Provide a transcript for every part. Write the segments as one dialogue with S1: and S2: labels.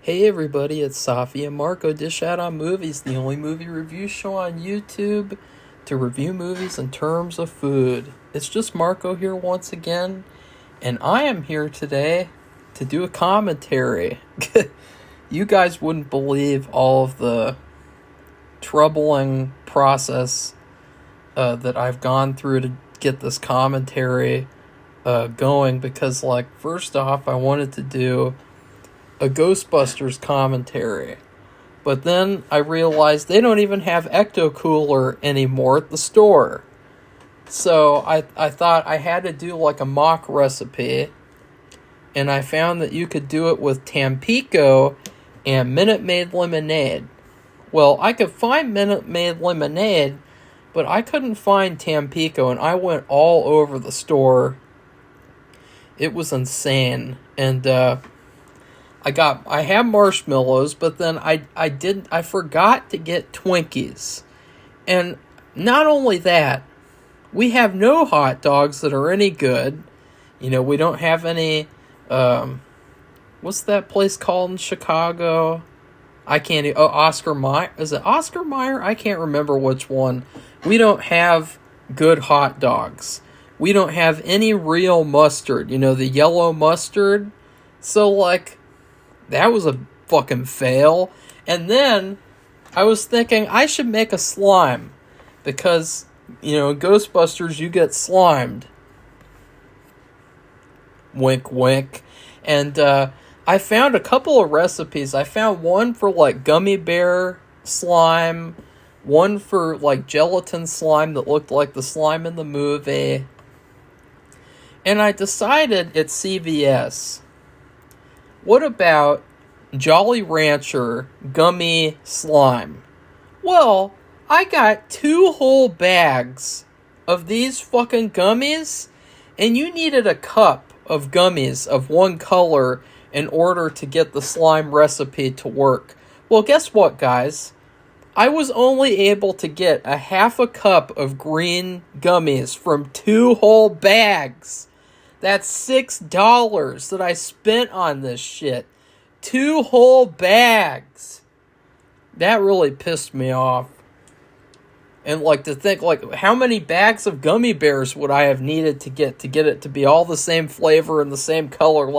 S1: Hey everybody, it's Safi and Marco Dish Out on Movies, the only movie review show on YouTube to review movies in terms of food. It's just Marco here once again, and I am here today to do a commentary. You guys wouldn't believe all of the troubling process that I've gone through to get this commentary going because, first off, I wanted to do a Ghostbusters commentary. But then I realized they don't even have Ecto Cooler anymore at the store. So I thought I had to do a mock recipe. And I found that you could do it with Tampico and Minute Maid lemonade. Well, I could find Minute Maid lemonade, but I couldn't find Tampico, and I went all over the store. It was insane. And I have marshmallows, but then I forgot to get Twinkies. And not only that, we have no hot dogs that are any good. We don't have any, what's that place called in Chicago? Oscar Mayer. Is it Oscar Mayer? I can't remember which one. We don't have good hot dogs. We don't have any real mustard, the yellow mustard. So, that was a fucking fail. And then I was thinking I should make a slime. Because, in Ghostbusters you get slimed. Wink, wink. And I found a couple of recipes. I found one for gummy bear slime. One for gelatin slime that looked like the slime in the movie. And I decided at CVS, what about Jolly Rancher gummy slime? Well, I got 2 whole bags of these fucking gummies, and you needed a cup of gummies of one color in order to get the slime recipe to work. Well, guess what, guys? I was only able to get a half a cup of green gummies from 2 whole bags. That's $6 that I spent on this shit. 2 whole bags. That really pissed me off. And to think, how many bags of gummy bears would I have needed to get it to be all the same flavor and the same color?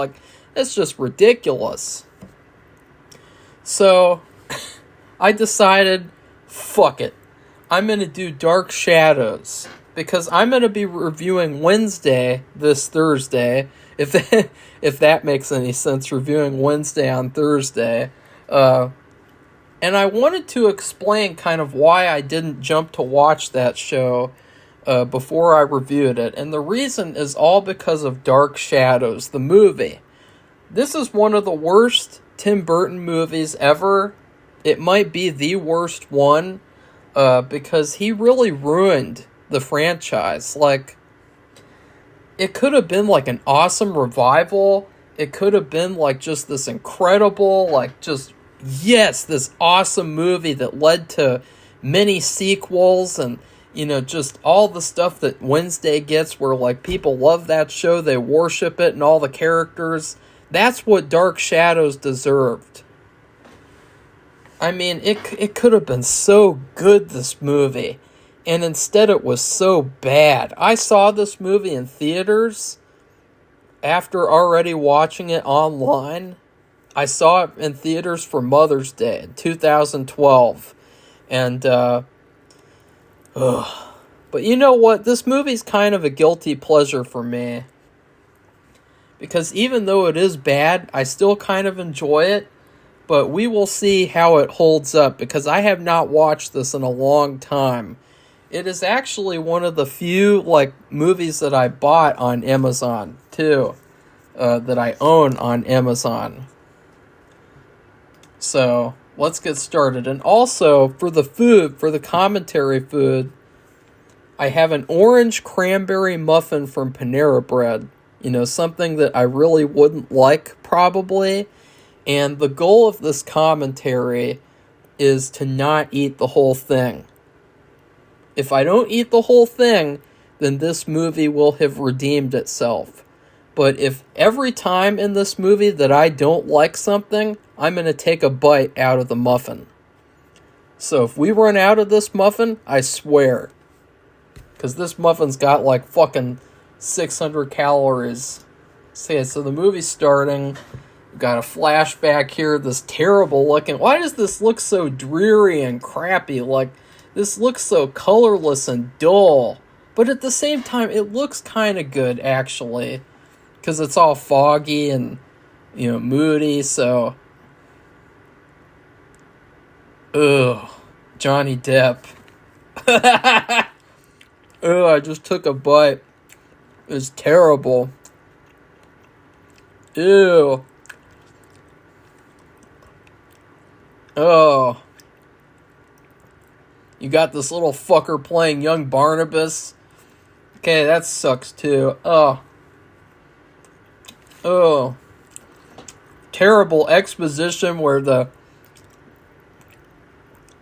S1: That's just ridiculous. So, I decided, fuck it. I'm going to do Dark Shadows. Because I'm going to be reviewing Wednesday this Thursday, if that makes any sense, reviewing Wednesday on Thursday. And I wanted to explain kind of why I didn't jump to watch that show before I reviewed it. And the reason is all because of Dark Shadows, the movie. This is one of the worst Tim Burton movies ever. It might be the worst one because he really ruined the franchise. It could have been an awesome revival. It could have been just this incredible, this awesome movie that led to many sequels and, just all the stuff that Wednesday gets where people love that show, they worship it and all the characters. That's what Dark Shadows deserved. I mean, it could have been so good, this movie. And instead it was so bad. I saw this movie in theaters after already watching it online. I saw it in theaters for Mother's Day in 2012. And, But you know what? This movie's kind of a guilty pleasure for me. Because even though it is bad, I still kind of enjoy it. But we will see how it holds up, because I have not watched this in a long time. It is actually one of the few, movies that I bought on Amazon, too. That I own on Amazon. So, let's get started. And also, for the food, for the commentary food, I have an orange cranberry muffin from Panera Bread. Something that I really wouldn't like, probably. And the goal of this commentary is to not eat the whole thing. If I don't eat the whole thing, then this movie will have redeemed itself. But if every time in this movie that I don't like something, I'm going to take a bite out of the muffin. So if we run out of this muffin, I swear. Because this muffin's got like fucking 600 calories. So the movie's starting. We've got a flashback here. This terrible looking... Why does this look so dreary and crappy? Like, this looks so colorless and dull. But at the same time, it looks kind of good, actually. Because it's all foggy and, moody, so... Ugh. Johnny Depp. Ugh, I just took a bite. It's terrible. Ew. Oh. You got this little fucker playing young Barnabas. Okay, that sucks too. Oh. Oh. Terrible exposition where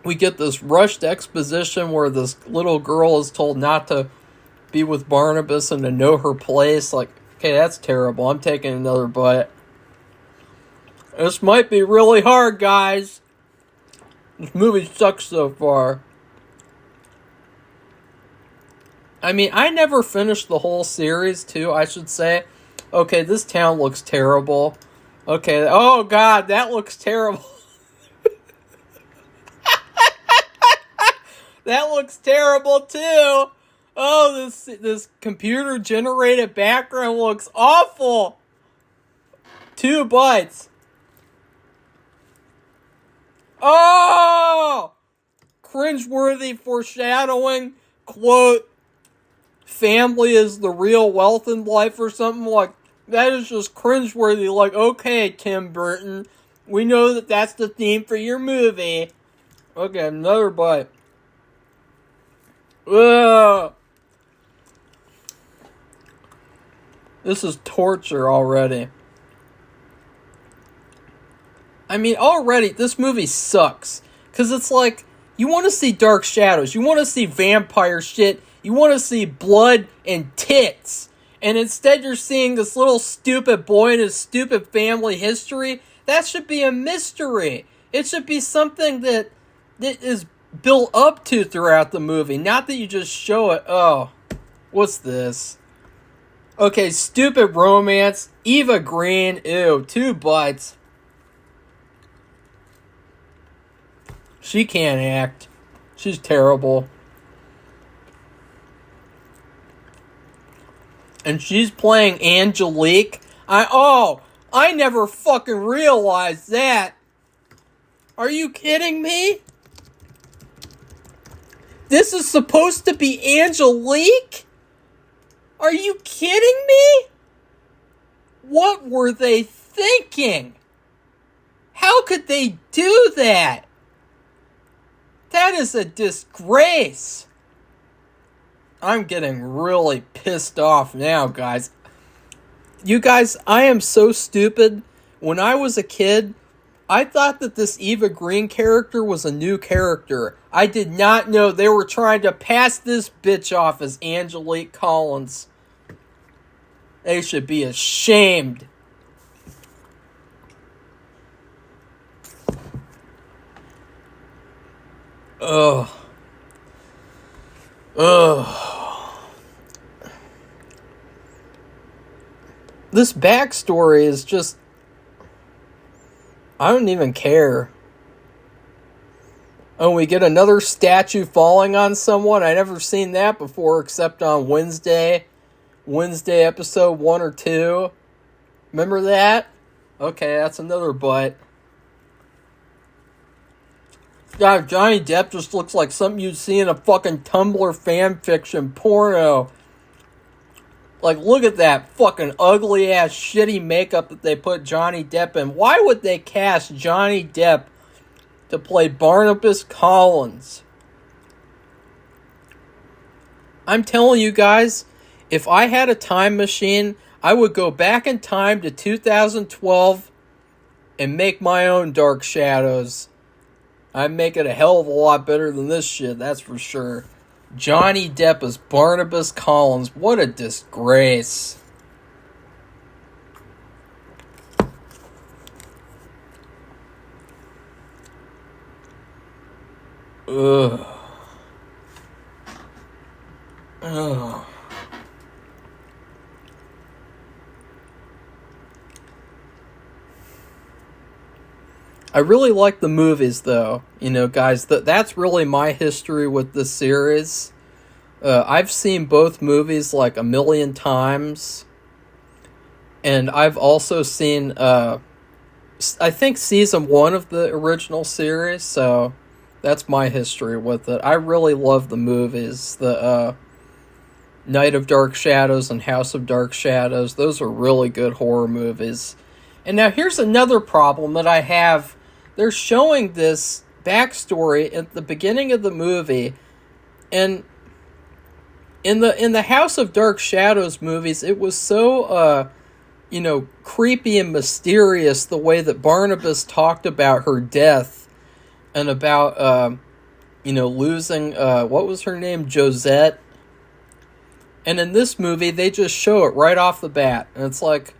S1: we get this rushed exposition where this little girl is told not to be with Barnabas and to know her place. Like, okay, that's terrible. I'm taking another bite. This might be really hard, guys. This movie sucks so far. I mean, I never finished the whole series, too, I should say. Okay, this town looks terrible. Okay, oh god, that looks terrible. That looks terrible, too. Oh, this computer-generated background looks awful. 2 bites. Oh! Cringeworthy foreshadowing. Quote, family is the real wealth in life or something like that. Is just cringeworthy. Like, okay, Tim Burton, we know that that's the theme for your movie. Okay, another bite. Ugh. This is torture already. I mean, already, this movie sucks. Because it's like, you want to see dark shadows. You want to see vampire shit. You want to see blood and tits. And instead you're seeing this little stupid boy and his stupid family history. That should be a mystery. It should be something that is built up to throughout the movie. Not that you just show it. Oh, what's this? Okay, stupid romance. Eva Green. Ew, 2 bites. She can't act. She's terrible. And she's playing Angelique. I never fucking realized that. Are you kidding me? This is supposed to be Angelique? Are you kidding me? What were they thinking? How could they do that? That is a disgrace. I'm getting really pissed off now, guys. You guys, I am so stupid. When I was a kid, I thought that this Eva Green character was a new character. I did not know they were trying to pass this bitch off as Angelique Collins. They should be ashamed. Ugh. Ugh. This backstory is just... I don't even care. Oh, we get another statue falling on someone. I never seen that before except on Wednesday. Wednesday episode 1 or 2. Remember that? Okay, that's another butt. God, Johnny Depp just looks like something you'd see in a fucking Tumblr fanfiction porno. Like, look at that fucking ugly-ass, shitty makeup that they put Johnny Depp in. Why would they cast Johnny Depp to play Barnabas Collins? I'm telling you guys, if I had a time machine, I would go back in time to 2012 and make my own Dark Shadows. I'd make it a hell of a lot better than this shit, that's for sure. Johnny Depp as Barnabas Collins. What a disgrace. Ugh. Ugh. I really like the movies, though. You know, guys, that's really my history with this series. I've seen both movies like a million times. And I've also seen, I think, season 1 of the original series. So that's my history with it. I really love the movies. The Night of Dark Shadows and House of Dark Shadows. Those are really good horror movies. And now here's another problem that I have. They're showing this backstory at the beginning of the movie, and in the House of Dark Shadows movies, it was so creepy and mysterious the way that Barnabas talked about her death and about losing what was her name, Josette. And in this movie, they just show it right off the bat, and it's like,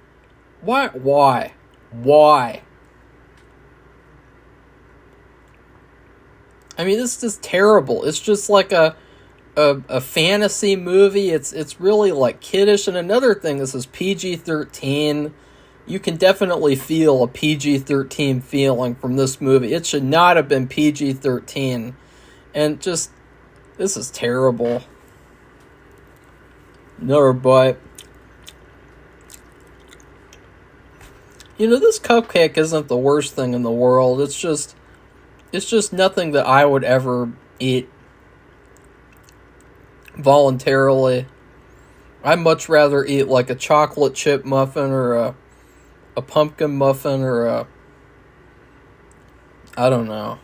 S1: why? I mean, this is just terrible. It's just like a fantasy movie. It's really like kiddish. And another thing, this is PG-13. You can definitely feel a PG-13 feeling from this movie. It should not have been PG-13. And just, this is terrible. Another bite. You know, this cupcake isn't the worst thing in the world. It's just nothing that I would ever eat voluntarily. I'd much rather eat like a chocolate chip muffin or a pumpkin muffin or I don't know.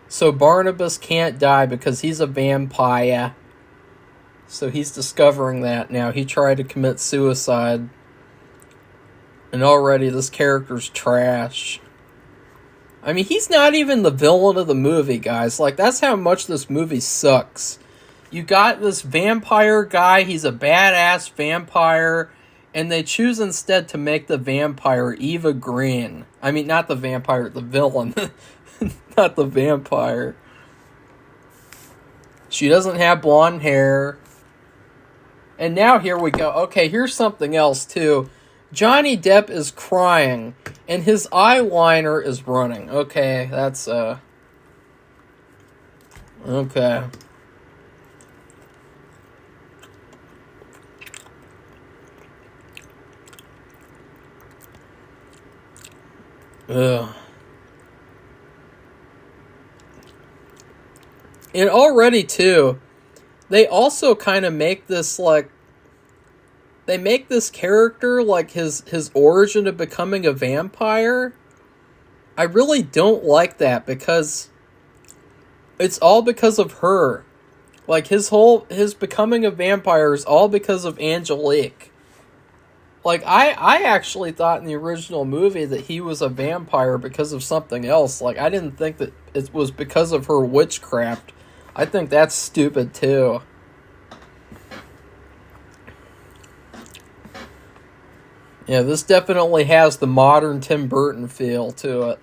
S1: So Barnabas can't die because he's a vampire. So he's discovering that now. He tried to commit suicide. And already this character's trash. I mean, he's not even the villain of the movie, guys. Like, that's how much this movie sucks. You got this vampire guy. He's a badass vampire. And they choose instead to make the vampire Eva Green. I mean, not the vampire, the villain. Not the vampire. She doesn't have blonde hair. And now here we go. Okay, here's something else, too. Johnny Depp is crying, and his eyeliner is running. Okay, that's, okay. Ugh. And already, too, they also kind of make this, like, they make this character, like, his origin of becoming a vampire. I really don't like that, because it's all because of her. Like, his becoming a vampire is all because of Angelique. Like, I actually thought in the original movie that he was a vampire because of something else. Like, I didn't think that it was because of her witchcraft. I think that's stupid, too. Yeah, this definitely has the modern Tim Burton feel to it.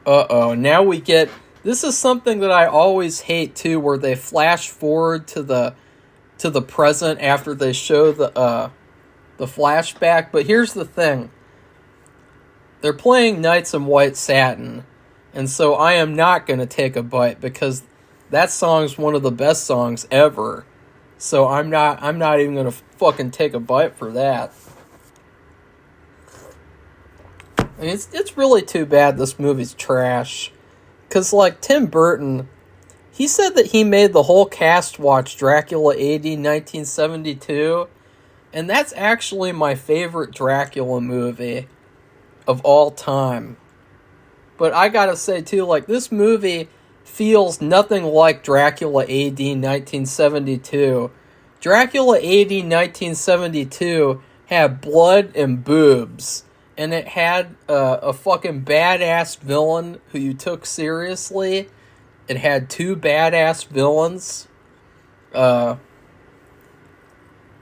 S1: Uh-oh, now we get... This is something that I always hate, too, where they flash forward to the present after they show the flashback. But here's the thing. They're playing Knights in White Satin, and so I am not going to take a bite, because that song's one of the best songs ever. So I'm not even going to fucking take a bite for that. I mean, it's really too bad this movie's trash. Because, like, Tim Burton, he said that he made the whole cast watch Dracula AD 1972. And that's actually my favorite Dracula movie of all time. But I gotta say, too, like, this movie feels nothing like Dracula AD 1972. Dracula AD 1972 had blood and boobs. And it had a fucking badass villain who you took seriously. It had two badass villains.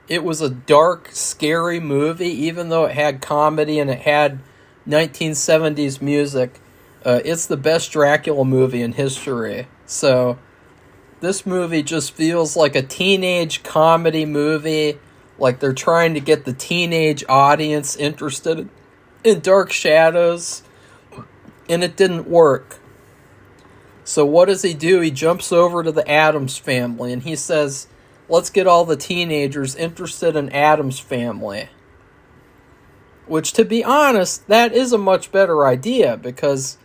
S1: It was a dark, scary movie, even though it had comedy and it had 1970s music. It's the best Dracula movie in history. So, this movie just feels like a teenage comedy movie. Like they're trying to get the teenage audience interested in Dark Shadows. And it didn't work. So what does he do? He jumps over to the Addams Family and he says, let's get all the teenagers interested in Addams Family. Which, to be honest, that is a much better idea because,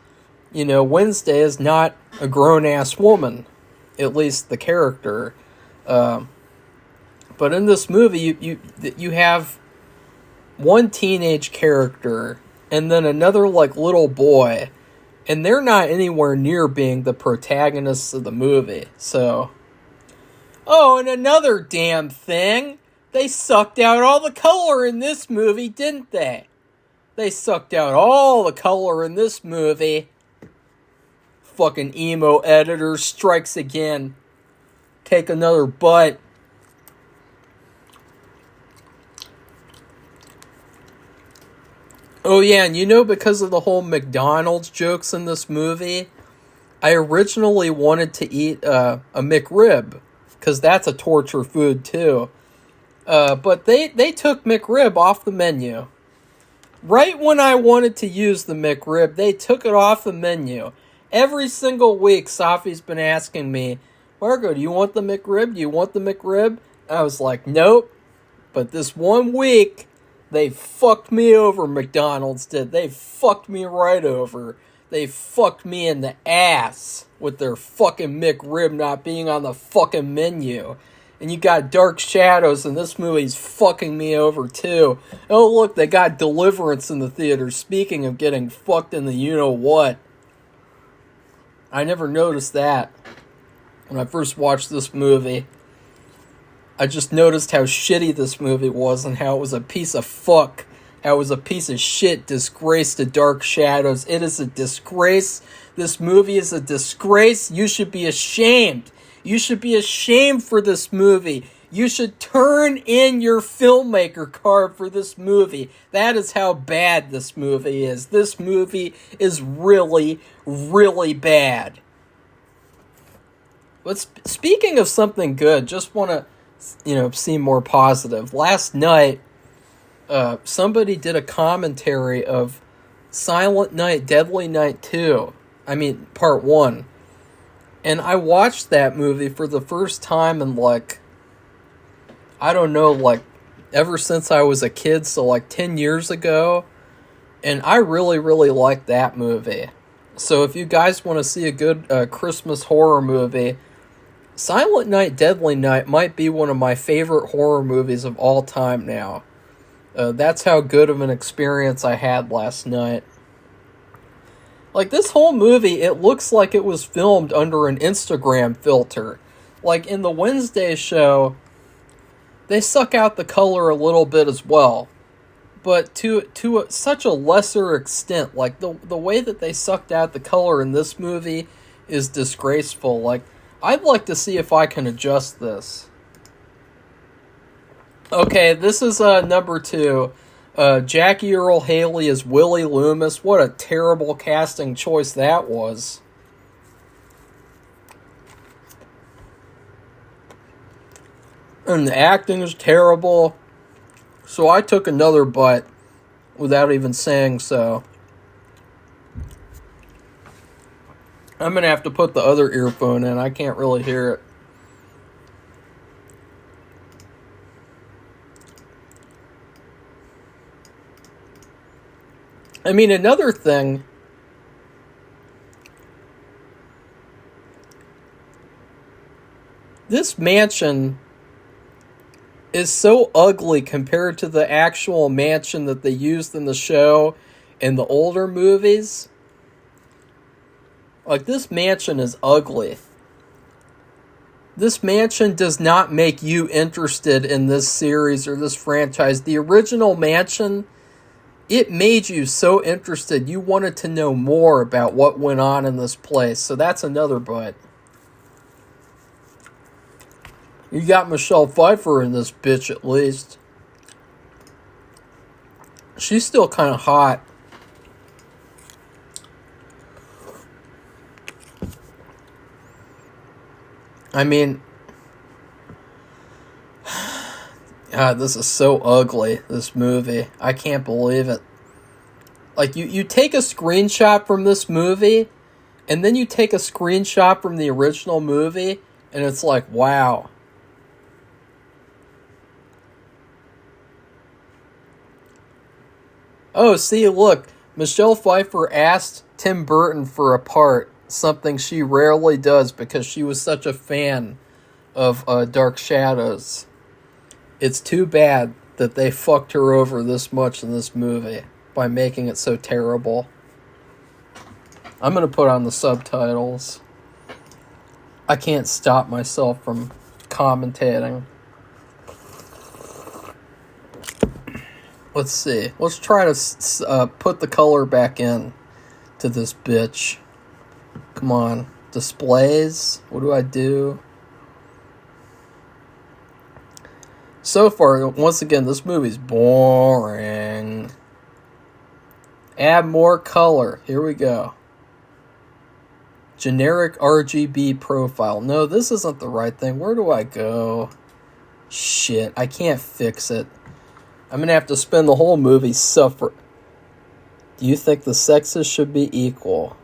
S1: Wednesday is not a grown-ass woman. At least the character. But in this movie, you have one teenage character and then another, little boy. And they're not anywhere near being the protagonists of the movie. So, oh, and another damn thing. They sucked out all the color in this movie, didn't they? They sucked out all the color in this movie. Fucking emo editor strikes again. Take another bite. Oh yeah, and because of the whole McDonald's jokes in this movie, I originally wanted to eat a McRib, because that's a torture food too. But they took McRib off the menu. Right when I wanted to use the McRib, they took it off the menu. Every single week, Safi's been asking me, Margo, do you want the McRib? Do you want the McRib? I was like, nope. But this one week, they fucked me over, McDonald's did. They fucked me right over. They fucked me in the ass with their fucking McRib not being on the fucking menu. And you got Dark Shadows, and this movie's fucking me over too. Oh look, they got Deliverance in the theater. Speaking of getting fucked in the you-know-what. I never noticed that when I first watched this movie. I just noticed how shitty this movie was and how it was a piece of fuck. How it was a piece of shit, disgrace to Dark Shadows. It is a disgrace. This movie is a disgrace. You should be ashamed. You should be ashamed for this movie. You should turn in your filmmaker card for this movie. That is how bad this movie is. This movie is really, really bad. But speaking of something good, just want to, seem more positive. Last night, somebody did a commentary of Silent Night, Deadly Night 2. Part 1. And I watched that movie for the first time in, ever since I was a kid, so 10 years ago. And I really, really liked that movie. So if you guys want to see a good Christmas horror movie, Silent Night, Deadly Night might be one of my favorite horror movies of all time now. That's how good of an experience I had last night. This whole movie, it looks like it was filmed under an Instagram filter. In the Wednesday show, they suck out the color a little bit as well. But to such a lesser extent. The way that they sucked out the color in this movie is disgraceful. I'd like to see if I can adjust this. Okay, this is number 2. Jackie Earle Haley as Willie Loomis. What a terrible casting choice that was. And the acting is terrible. So I took another bite without even saying so. I'm going to have to put the other earphone in. I can't really hear it. Another thing, this mansion is so ugly compared to the actual mansion that they used in the show in the older movies. This mansion is ugly. This mansion does not make you interested in this series or this franchise. The original mansion, it made you so interested. You wanted to know more about what went on in this place. So that's another bite. You got Michelle Pfeiffer in this bitch at least. She's still kind of hot. I mean, God, this is so ugly, this movie. I can't believe it. Like, you take a screenshot from this movie, and then you take a screenshot from the original movie, and it's like, wow. Oh, see, look. Michelle Pfeiffer asked Tim Burton for a part, something she rarely does because she was such a fan of Dark Shadows. It's too bad that they fucked her over this much in this movie by making it so terrible. I'm going to put on the subtitles. I can't stop myself from commentating. Let's see. Let's try to put the color back in to this bitch. Come on. Displays. What do I do? So far, once again, this movie's boring. Add more color. Here we go. Generic RGB profile. No, this isn't the right thing. Where do I go? Shit, I can't fix it. I'm going to have to spend the whole movie suffering. Do you think the sexes should be equal?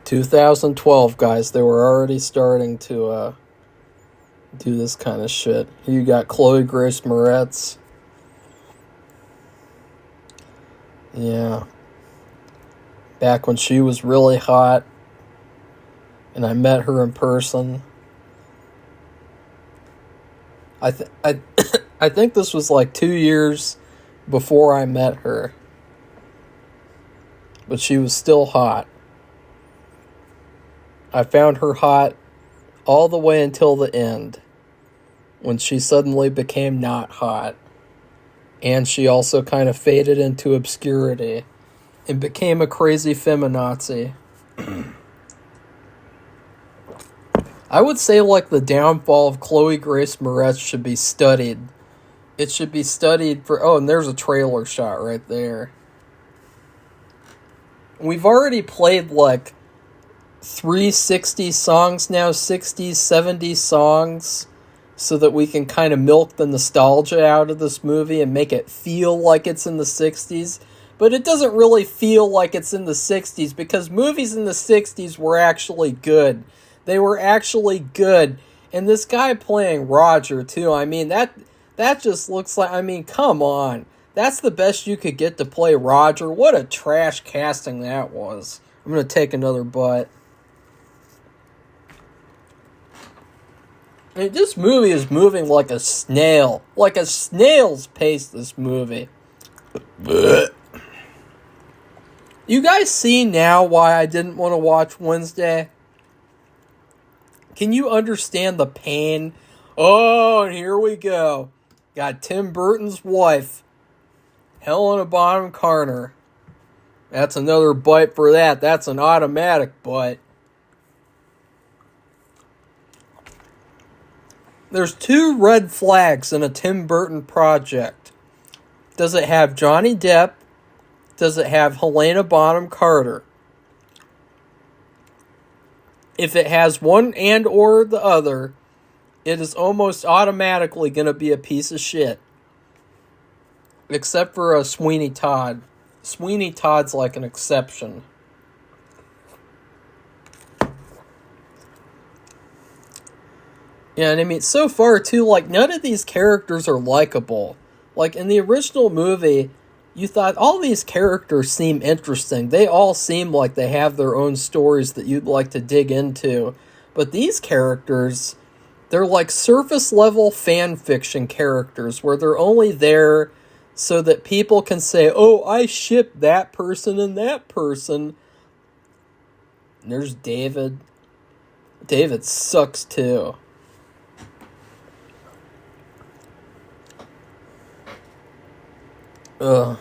S1: 2012, guys. They were already starting to do this kind of shit. Here you got Chloe Grace Moretz. Yeah. Back when she was really hot. And I met her in person. I think this was like 2 years before I met her. But she was still hot. I found her hot all the way until the end, when she suddenly became not hot. And she also kind of faded into obscurity and became a crazy feminazi. I would say, like, the downfall of Chloe Grace Moretz should be studied. It should be studied for... Oh, and there's a trailer shot right there. We've already played, like, 360 songs now, 60s, 70s songs, so that we can kind of milk the nostalgia out of this movie and make it feel like it's in the 60s. But it doesn't really feel like it's in the 60s, because movies in the 60s were actually good. They were actually good. And this guy playing Roger, too, I mean, that just looks like... I mean, come on. That's the best you could get to play Roger. What a trash casting that was. I'm going to take another bite. I mean, this movie is moving like a snail. Like a snail's pace, this movie. You guys see now why I didn't want to watch Wednesday? Can you understand the pain? Oh, and here we go. Got Tim Burton's wife, Helena Bonham Carter. That's another bite for that. That's an automatic bite. There's 2 red flags in a Tim Burton project. Does it have Johnny Depp? Does it have Helena Bonham Carter? If it has one and or the other, it is almost automatically going to be a piece of shit. Except for Sweeney Todd. Sweeney Todd's like an exception. Yeah, and I mean, so far, too, like, none of these characters are likable. Like, in the original movie, you thought all these characters seem interesting. They all seem like they have their own stories that you'd like to dig into. But these characters, they're like surface-level fan fiction characters where they're only there so that people can say, oh, I ship that person and that person. And there's David. David sucks, too. Ugh.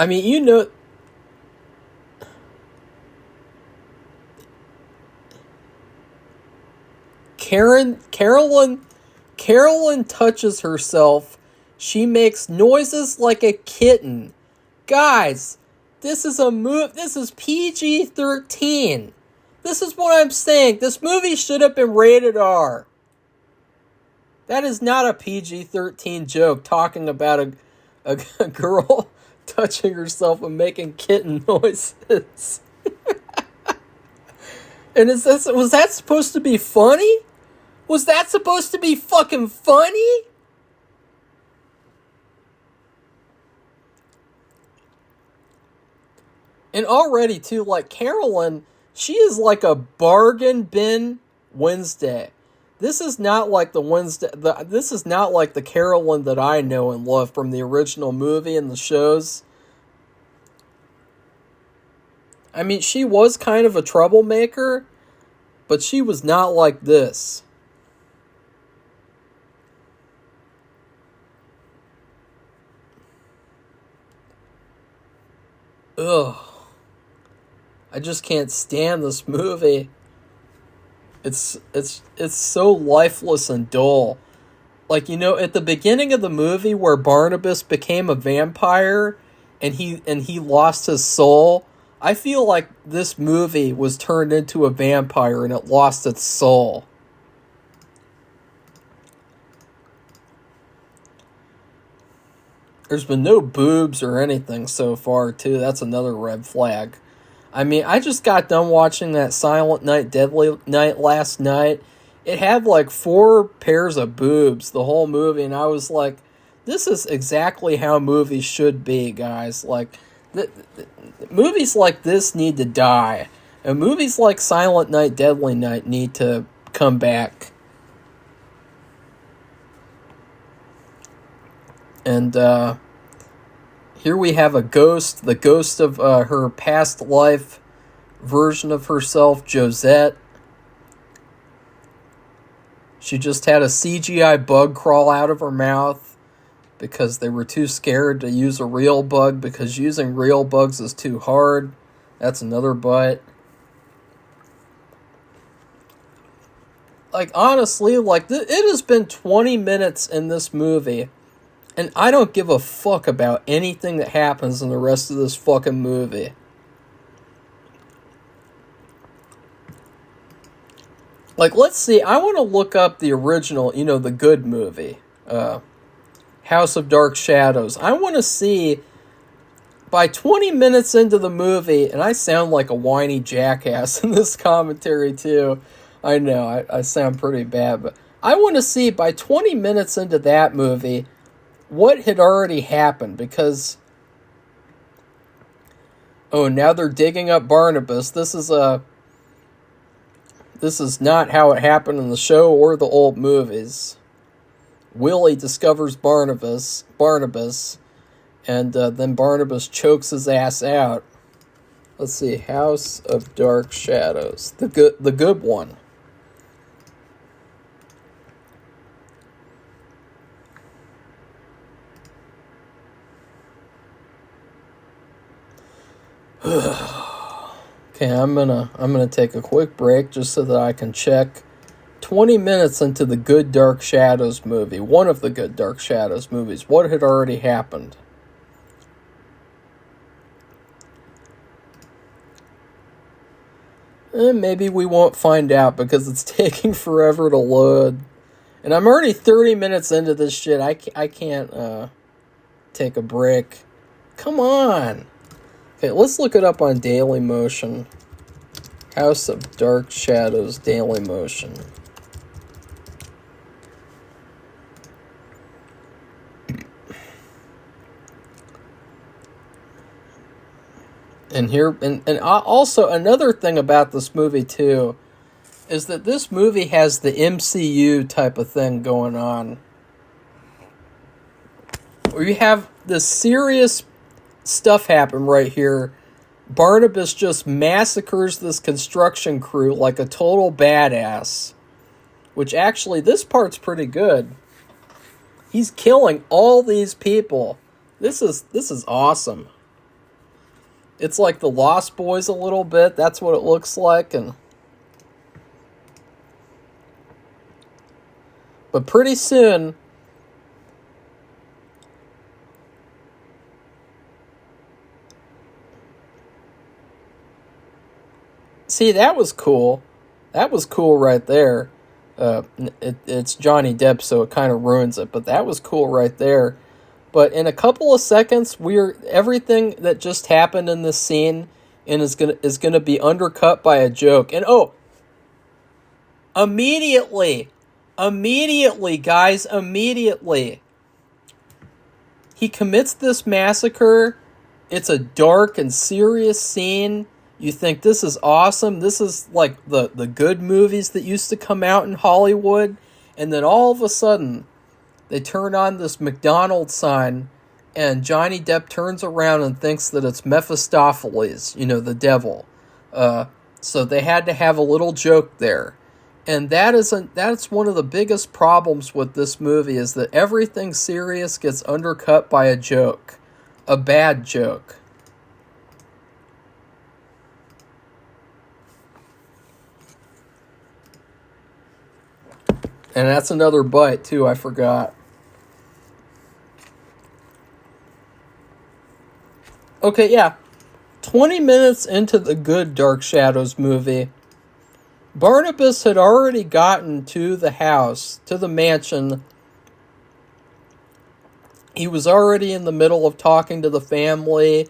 S1: I mean, you know, Carolyn touches herself. She makes noises like a kitten. Guys, this is This is PG-13. This is what I'm saying. This movie should have been rated R. That is not a PG-13 joke talking about a girl touching herself and making kitten noises. And was that supposed to be funny? Was that supposed to be fucking funny? And already, too, like, Carolyn, she is like a bargain bin Wednesday. This is not like this is not like the Carolyn that I know and love from the original movie and the shows. I mean, she was kind of a troublemaker, but she was not like this. Ugh. I just can't stand this movie. It's so lifeless and dull. Like, you know, at the beginning of the movie where Barnabas became a vampire and he lost his soul, I feel like this movie was turned into a vampire and it lost its soul. There's been no boobs or anything so far, too. That's another red flag. I mean, I just got done watching that Silent Night, Deadly Night last night. It had like 4 pairs of boobs the whole movie, and I was like, this is exactly how movies should be, guys. Like, movies like this need to die. And movies like Silent Night, Deadly Night need to come back. And, here we have a ghost, the ghost of her past life version of herself, Josette. She just had a CGI bug crawl out of her mouth because they were too scared to use a real bug because using real bugs is too hard. That's another but. Like, honestly, like, it has been 20 minutes in this movie. And I don't give a fuck about anything that happens in the rest of this fucking movie. Like, let's see. I want to look up the original, you know, the good movie. House of Dark Shadows. I want to see, by 20 minutes into the movie, and I sound like a whiny jackass in this commentary, too. I know, I sound pretty bad, but I want to see, by 20 minutes into that movie, what had already happened, because now they're digging up Barnabas. This is not how it happened in the show or the old movies. Willie discovers Barnabas, and then Barnabas chokes his ass out. Let's see, House of Dark Shadows, the good one. Okay, I'm gonna take a quick break just so that I can check 20 minutes into the Good Dark Shadows movie, one of the Good Dark Shadows movies, what had already happened. And maybe we won't find out because it's taking forever to load. And I'm already 30 minutes into this shit. I can't take a break. Come on. Okay, let's look it up on Daily Motion. House of Dark Shadows, Daily Motion. And also another thing about this movie too is that this movie has the MCU type of thing going on. Where you have this serious stuff happen right here. Barnabas just massacres this construction crew like a total badass. Which actually, this part's pretty good. He's killing all these people. This is awesome. It's like the Lost Boys a little bit. That's what it looks like. But pretty soon, see, that was cool. That was cool right there. It's Johnny Depp, so it kind of ruins it. But that was cool right there. But in a couple of seconds, everything that just happened in this scene is gonna be undercut by a joke. And immediately, guys, immediately, he commits this massacre. It's a dark and serious scene. You think this is awesome. This is like the good movies that used to come out in Hollywood. And then all of a sudden, they turn on this McDonald's sign, and Johnny Depp turns around and thinks that it's Mephistopheles, the devil. So they had to have a little joke there. And that's one of the biggest problems with this movie, is that everything serious gets undercut by a joke. A bad joke. And that's another bite, too, I forgot. Okay, yeah. 20 minutes into the good Dark Shadows movie, Barnabas had already gotten to the house, to the mansion. He was already in the middle of talking to the family.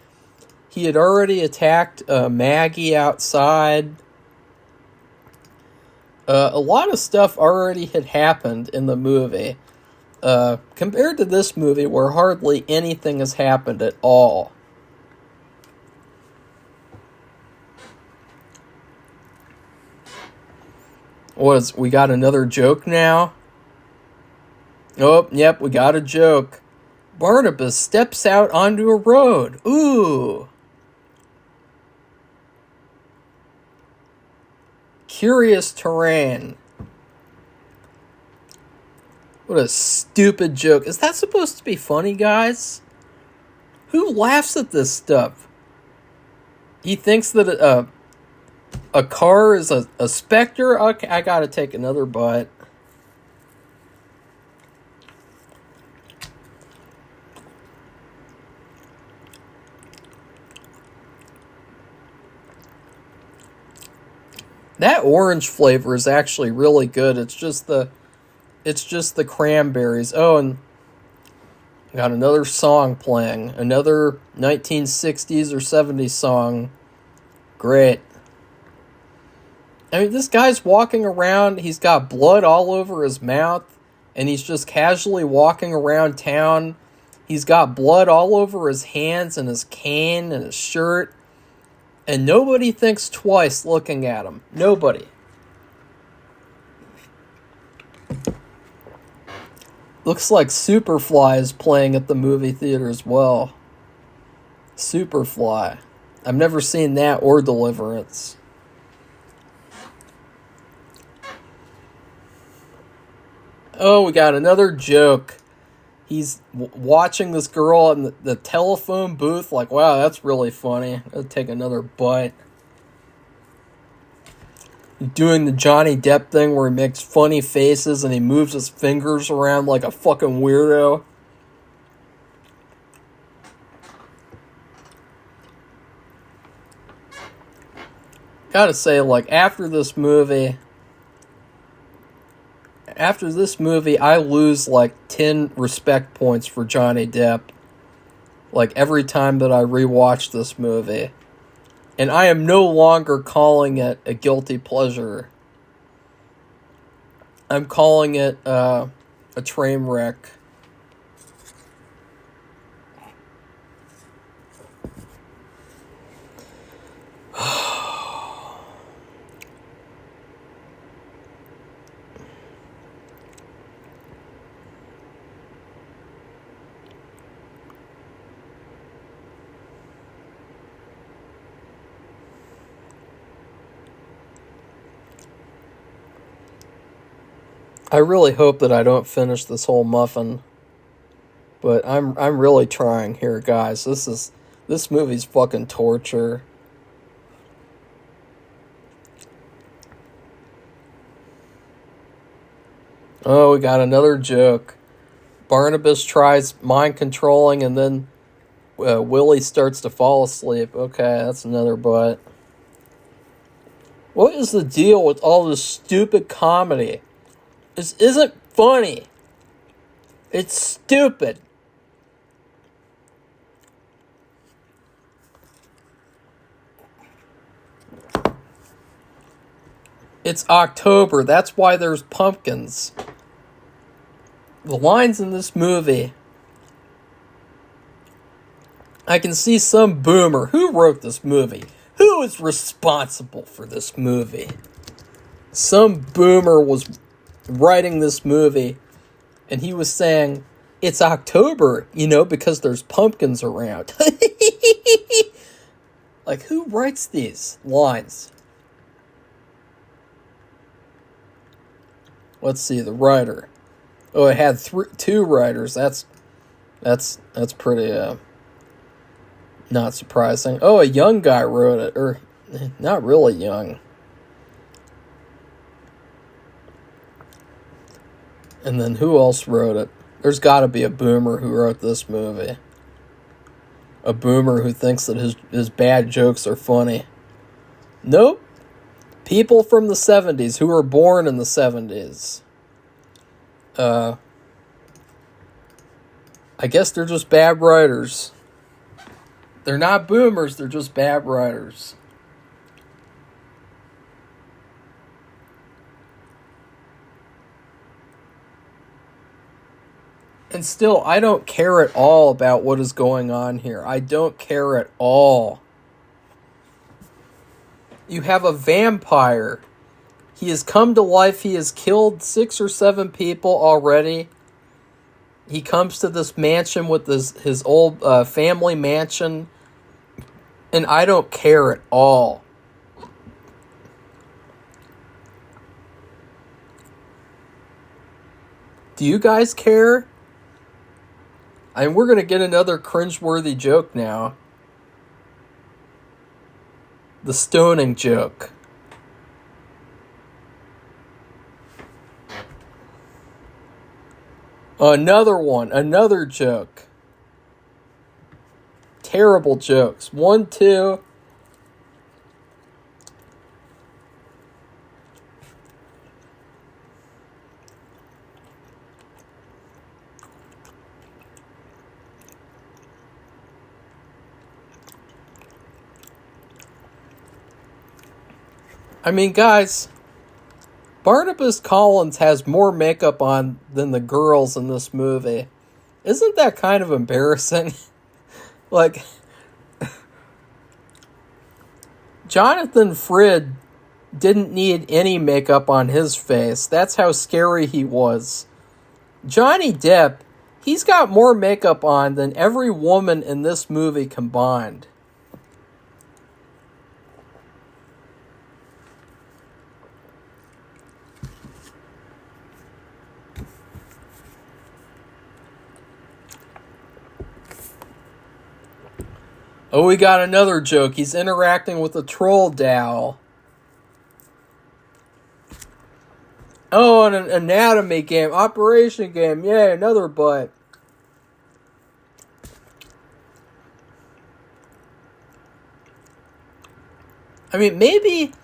S1: He had already attacked Maggie outside. A lot of stuff already had happened in the movie. Compared to this movie, where hardly anything has happened at all. We got another joke now? Oh, yep, we got a joke. Barnabas steps out onto a road. Ooh. Curious terrain. What a stupid joke. Is that supposed to be funny, guys? Who laughs at this stuff? He thinks that a car is a specter? Okay, I gotta take another bite. That orange flavor is actually really good. It's just the cranberries. Oh, and got another song playing. Another 1960s or 70s song. Great. I mean, this guy's walking around. He's got blood all over his mouth. And he's just casually walking around town. He's got blood all over his hands and his cane and his shirt. And nobody thinks twice looking at him. Nobody. Looks like Superfly is playing at the movie theater as well. Superfly. I've never seen that or Deliverance. Oh, we got another joke. He's watching this girl in the telephone booth, like, wow, that's really funny. I'll take another bite. Doing the Johnny Depp thing where he makes funny faces and he moves his fingers around like a fucking weirdo. Gotta say, like, after this movie, I lose like 10 respect points for Johnny Depp. Like every time that I rewatch this movie. And I am no longer calling it a guilty pleasure. I'm calling it a train wreck. I really hope that I don't finish this whole muffin, but I'm really trying here, guys. This This movie's fucking torture. Oh, we got another joke. Barnabas tries mind controlling and then Willie starts to fall asleep. Okay, that's another butt. What is the deal with all this stupid comedy? This isn't funny. It's stupid. It's October. That's why there's pumpkins. The lines in this movie. I can see some boomer. Who wrote this movie? Who is responsible for this movie? Some boomer was writing this movie, and he was saying, it's October, because there's pumpkins around. Like, who writes these lines? Let's see, the writer. Oh, it had two writers. That's pretty not surprising. Oh, a young guy wrote it, or not really young. And then who else wrote it? There's got to be a boomer who wrote this movie. A boomer who thinks that his bad jokes are funny. Nope. People from the 70s who were born in the 70s. I guess they're just bad writers. They're not boomers, they're just bad writers. And still, I don't care at all about what is going on here. I don't care at all. You have a vampire. He has come to life. He has killed 6 or 7 people already. He comes to this mansion with his old family mansion. And I don't care at all. Do you guys care? We're going to get another cringeworthy joke now. The stoning joke. Another one. Another joke. Terrible jokes. 1, 2. Guys, Barnabas Collins has more makeup on than the girls in this movie. Isn't that kind of embarrassing? Like, Jonathan Frid didn't need any makeup on his face. That's how scary he was. Johnny Depp, he's got more makeup on than every woman in this movie combined. Oh, we got another joke. He's interacting with a troll doll. Oh, an anatomy game. Operation game. Yay, another butt. Maybe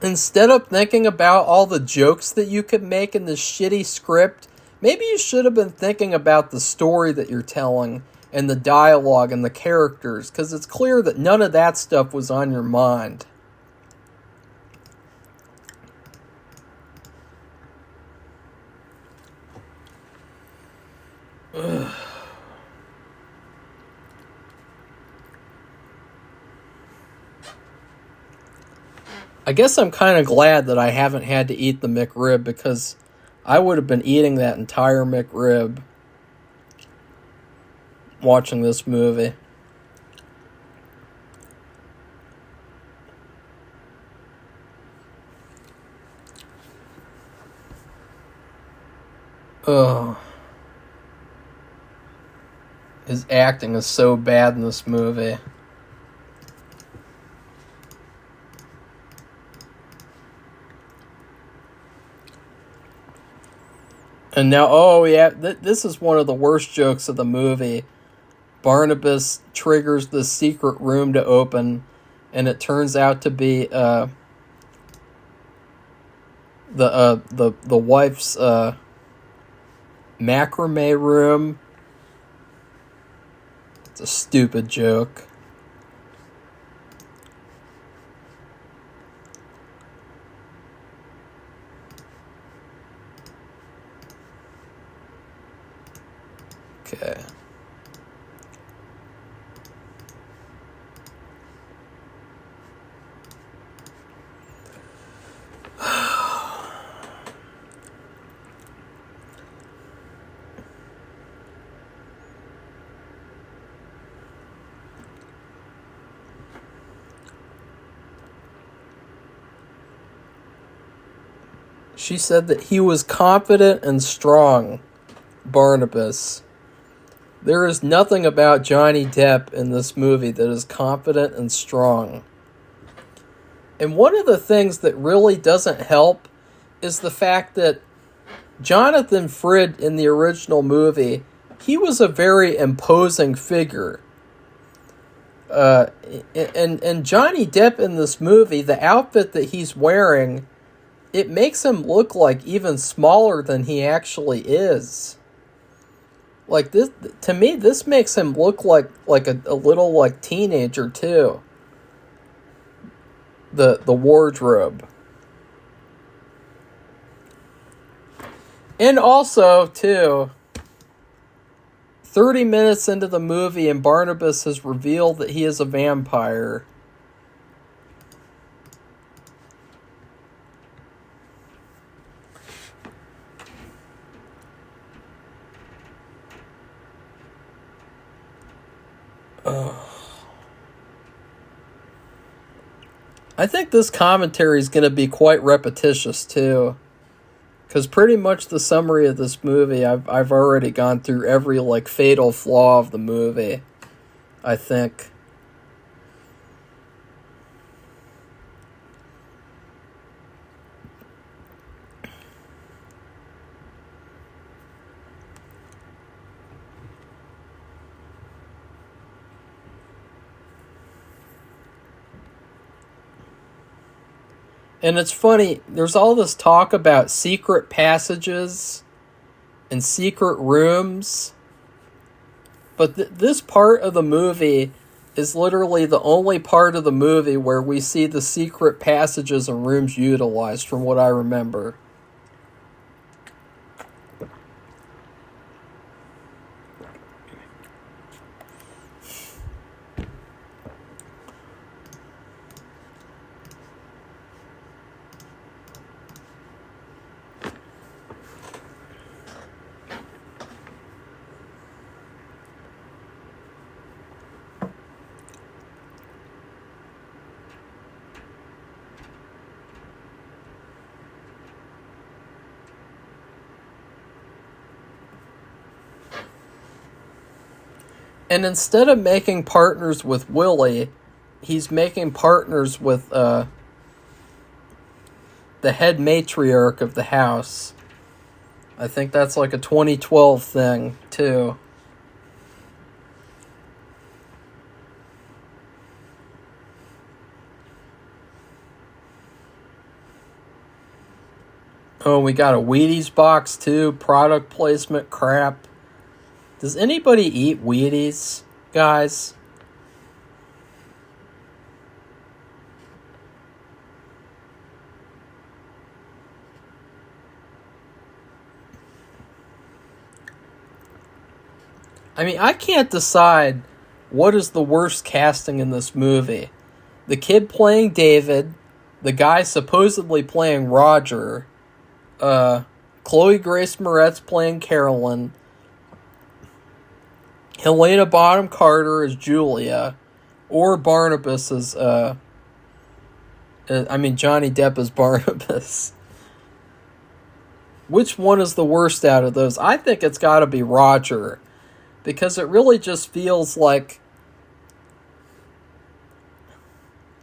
S1: instead of thinking about all the jokes that you could make in this shitty script, maybe you should have been thinking about the story that you're telling and the dialogue and the characters, because it's clear that none of that stuff was on your mind. Ugh. I guess I'm kind of glad that I haven't had to eat the McRib, because I would have been eating that entire McRib watching this movie. Ugh. His acting is so bad in this movie. And now, oh yeah, this is one of the worst jokes of the movie. Barnabas triggers the secret room to open, and it turns out to be the wife's macrame room. It's a stupid joke. Okay. She said that he was confident and strong, Barnabas. There is nothing about Johnny Depp in this movie that is confident and strong. And one of the things that really doesn't help is the fact that Jonathan Frid in the original movie, he was a very imposing figure. And Johnny Depp in this movie, the outfit that he's wearing, it makes him look like even smaller than he actually is. Like this, to me, this makes him look like a little like teenager too. The wardrobe. And also too, 30 minutes into the movie and Barnabas has revealed that he is a vampire. I think this commentary is going to be quite repetitious too, because pretty much the summary of this movie, I've already gone through every like fatal flaw of the movie, I think. And it's funny, there's all this talk about secret passages and secret rooms. But this part of the movie is literally the only part of the movie where we see the secret passages and rooms utilized, from what I remember. And instead of making partners with Willie, he's making partners with the head matriarch of the house. I think that's like a 2012 thing, too. Oh, we got a Wheaties box, too. Product placement crap. Does anybody eat Wheaties, guys? I mean, I can't decide what is the worst casting in this movie. The kid playing David, the guy supposedly playing Roger, Chloe Grace Moretz playing Carolyn, Helena Bonham Carter as Julia, or Barnabas as, Johnny Depp as Barnabas. Which one is the worst out of those? I think it's got to be Roger, because it really just feels like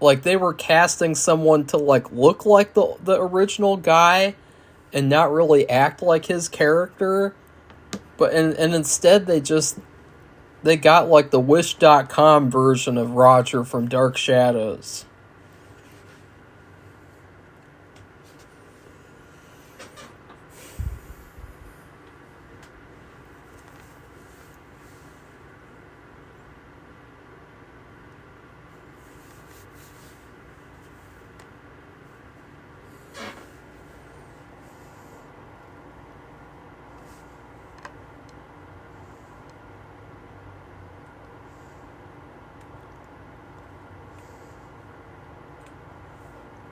S1: they were casting someone to like look like the original guy, and not really act like his character. But and instead they got like the Wish.com version of Roger from Dark Shadows.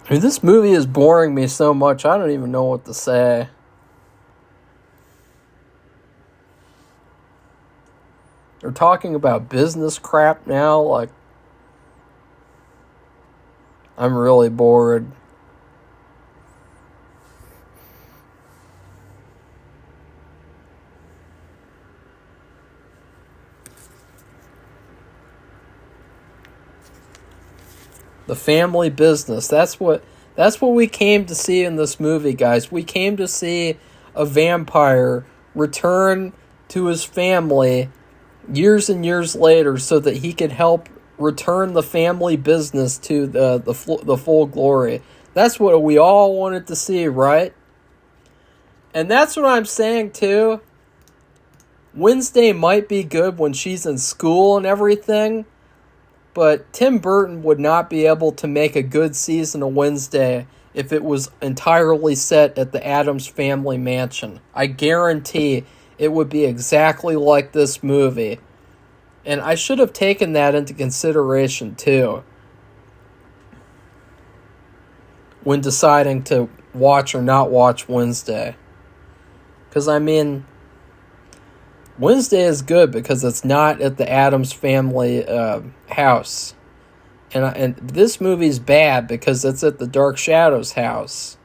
S1: I mean, this movie is boring me so much, I don't even know what to say. They're talking about business crap now, like, I'm really bored. The family business. That's what we came to see in this movie, guys. We came to see a vampire return to his family years and years later so that he could help return the family business to the full glory. That's what we all wanted to see, right? And that's what I'm saying too. Wednesday might be good when she's in school and everything, but Tim Burton would not be able to make a good season of Wednesday if it was entirely set at the Addams Family mansion. I guarantee it would be exactly like this movie. And I should have taken that into consideration too when deciding to watch or not watch Wednesday. Because, I mean, Wednesday is good because it's not at the Addams Family house. And this movie's bad because it's at the Dark Shadows house.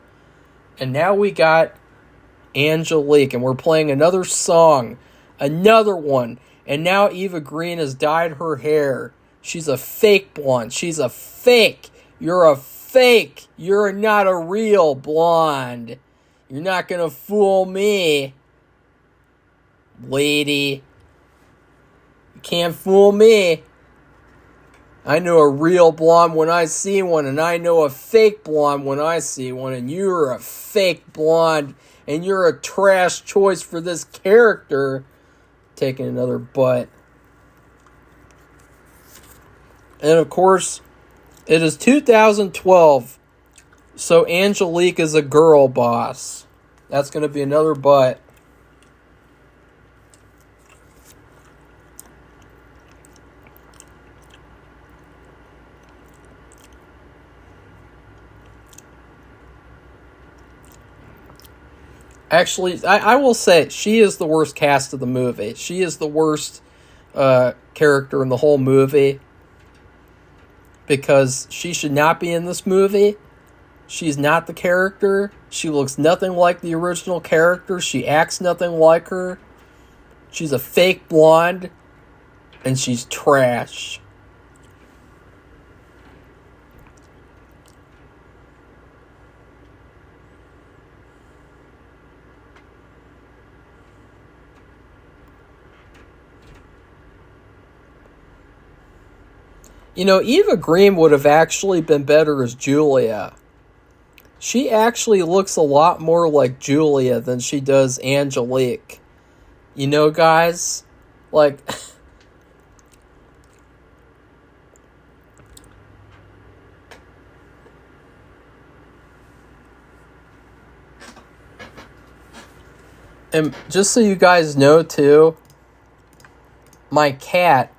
S1: And now we got Angelique, and we're playing another song. Another one. And now Eva Green has dyed her hair. She's a fake blonde. She's a fake. You're a fake. You're not a real blonde. You're not gonna fool me, lady. You can't fool me. I know a real blonde when I see one, and I know a fake blonde when I see one, and you're a fake blonde, and you're a trash choice for this character. Taking another butt. And of course, it is 2012, so Angelique is a girl boss. That's going to be another butt. Actually, I will say, she is the worst cast of the movie. She is the worst character in the whole movie. Because she should not be in this movie. She's not the character. She looks nothing like the original character. She acts nothing like her. She's a fake blonde. And she's trash. You know, Eva Green would have actually been better as Julia. She actually looks a lot more like Julia than she does Angelique. You know, guys? Like... And just so you guys know, too, my cat...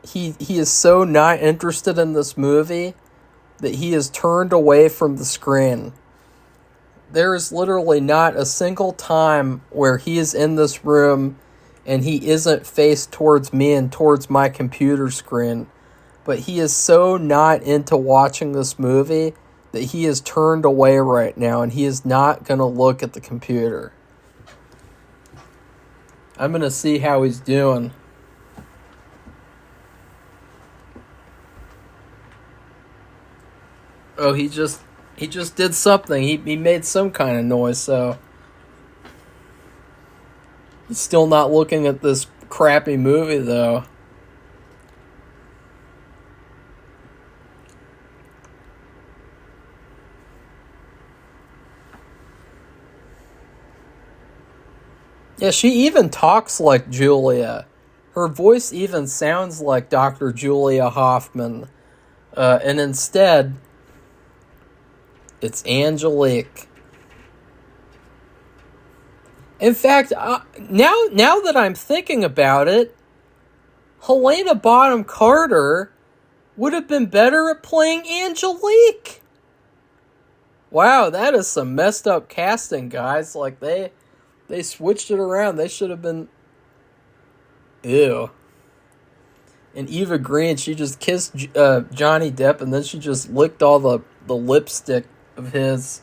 S1: He is so not interested in this movie that he is turned away from the screen. There is literally not a single time where he is in this room and he isn't faced towards me and towards my computer screen. But he is so not into watching this movie that he is turned away right now and he is not going to look at the computer. I'm going to see how he's doing. Oh, he just He just did something. He made some kind of noise, so he's still not looking at this crappy movie, though. Yeah, she even talks like Julia. Her voice even sounds like Dr. Julia Hoffman. And instead, it's Angelique. In fact, now that I'm thinking about it, Helena Bonham Carter would have been better at playing Angelique. Wow, that is some messed up casting, guys. Like, they switched it around. They should have been... Ew. And Eva Green, she just kissed Johnny Depp, and then she just licked all the lipstick of his.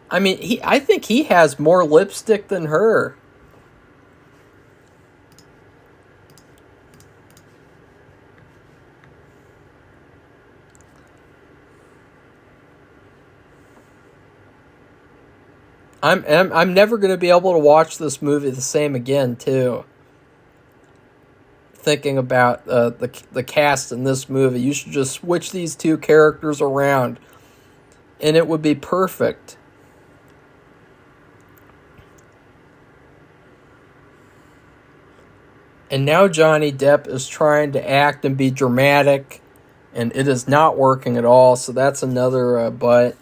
S1: I mean, I think he has more lipstick than her. I'm never going to be able to watch this movie the same again, too. Thinking about the cast in this movie, you should just switch these two characters around, and it would be perfect. And now Johnny Depp is trying to act and be dramatic, and it is not working at all, so that's another but.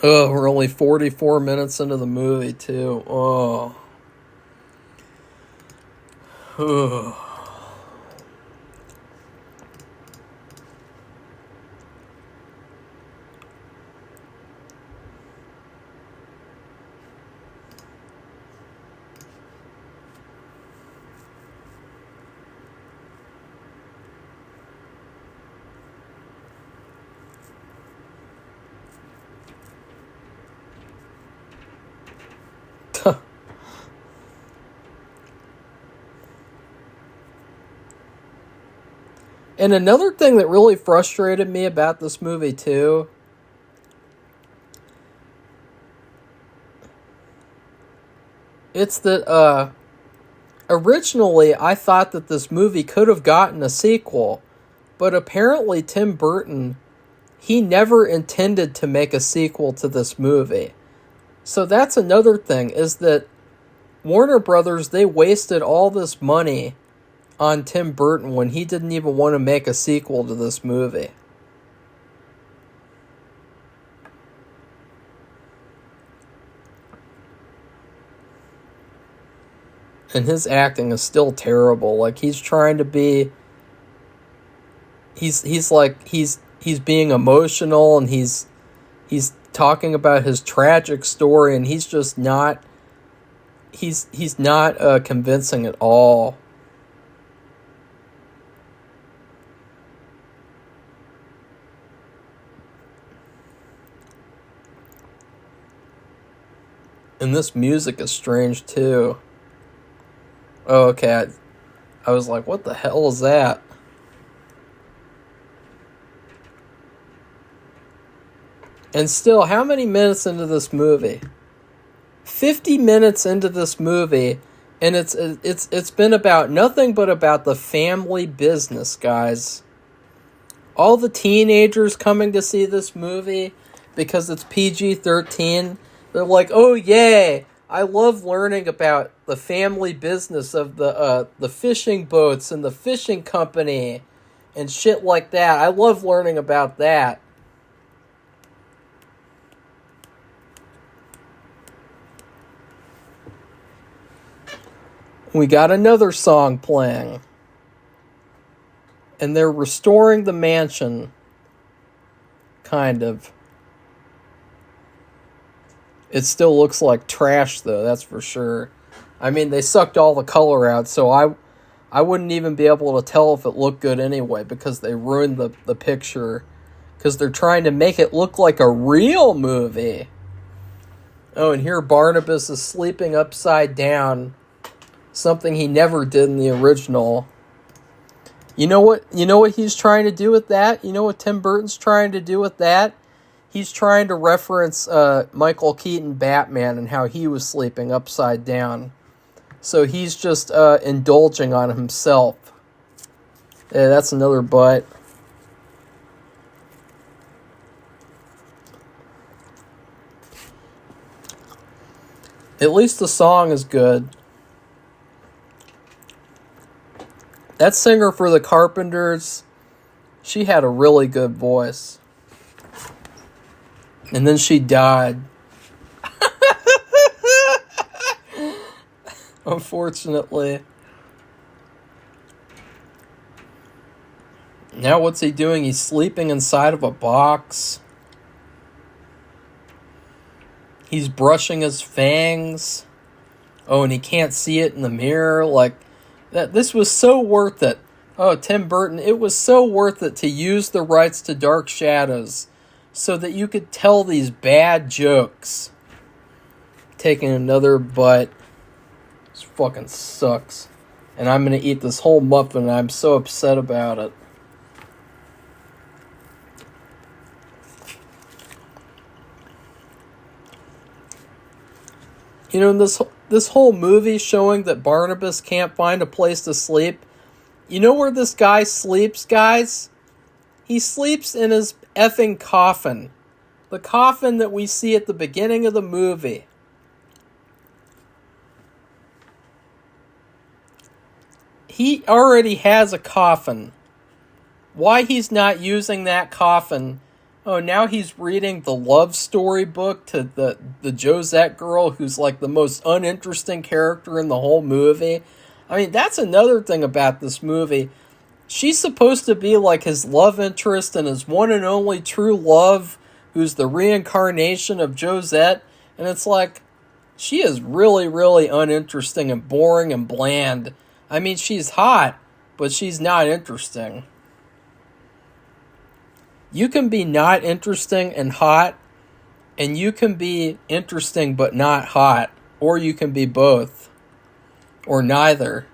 S1: Oh, we're only 44 minutes into the movie, too. Oh. Ugh. And another thing that really frustrated me about this movie, too, it's that, originally I thought that this movie could have gotten a sequel, but apparently Tim Burton, he never intended to make a sequel to this movie. So that's another thing, is that Warner Brothers, they wasted all this money on Tim Burton when he didn't even want to make a sequel to this movie. And his acting is still terrible. Like, he's trying to be... He's being emotional, and he's talking about his tragic story, and he's just not... He's not convincing at all. And this music is strange, too. Oh, okay. I was like, what the hell is that? And still, how many minutes into this movie? 50 minutes into this movie, and it's been about nothing but about the family business, guys. All the teenagers coming to see this movie because it's PG-13, they're like, oh, yay, I love learning about the family business of the fishing boats and the fishing company and shit like that. I love learning about that. We got another song playing. And they're restoring the mansion. Kind of. It still looks like trash, though, that's for sure. I mean, they sucked all the color out, so I wouldn't even be able to tell if it looked good anyway, because they ruined the picture. Because they're trying to make it look like a real movie. Oh, and here Barnabas is sleeping upside down. Something he never did in the original. You know what he's trying to do with that? You know what Tim Burton's trying to do with that? He's trying to reference Michael Keaton Batman and how he was sleeping upside down. So he's just indulging on himself. Yeah, that's another butt. At least the song is good. That singer for the Carpenters, she had a really good voice. And then she died. Unfortunately. Now what's he doing? He's sleeping inside of a box. He's brushing his fangs. Oh, and he can't see it in the mirror. Like, this was so worth it. Oh, Tim Burton, it was so worth it to use the rights to Dark Shadows so that you could tell these bad jokes. Taking another bite. This fucking sucks. And I'm going to eat this whole muffin and I'm so upset about it. You know, this whole movie showing that Barnabas can't find a place to sleep. You know where this guy sleeps, guys? He sleeps in his effing coffin. The coffin that we see at the beginning of the movie. He already has a coffin. Why he's not using that coffin? Oh, now he's reading the love story book to the Josette girl who's like the most uninteresting character in the whole movie. I mean, that's another thing about this movie. She's supposed to be like his love interest and his one and only true love, who's the reincarnation of Josette. And it's like, she is really, really uninteresting and boring and bland. I mean, she's hot, but she's not interesting. You can be not interesting and hot, and you can be interesting but not hot, or you can be both, or neither.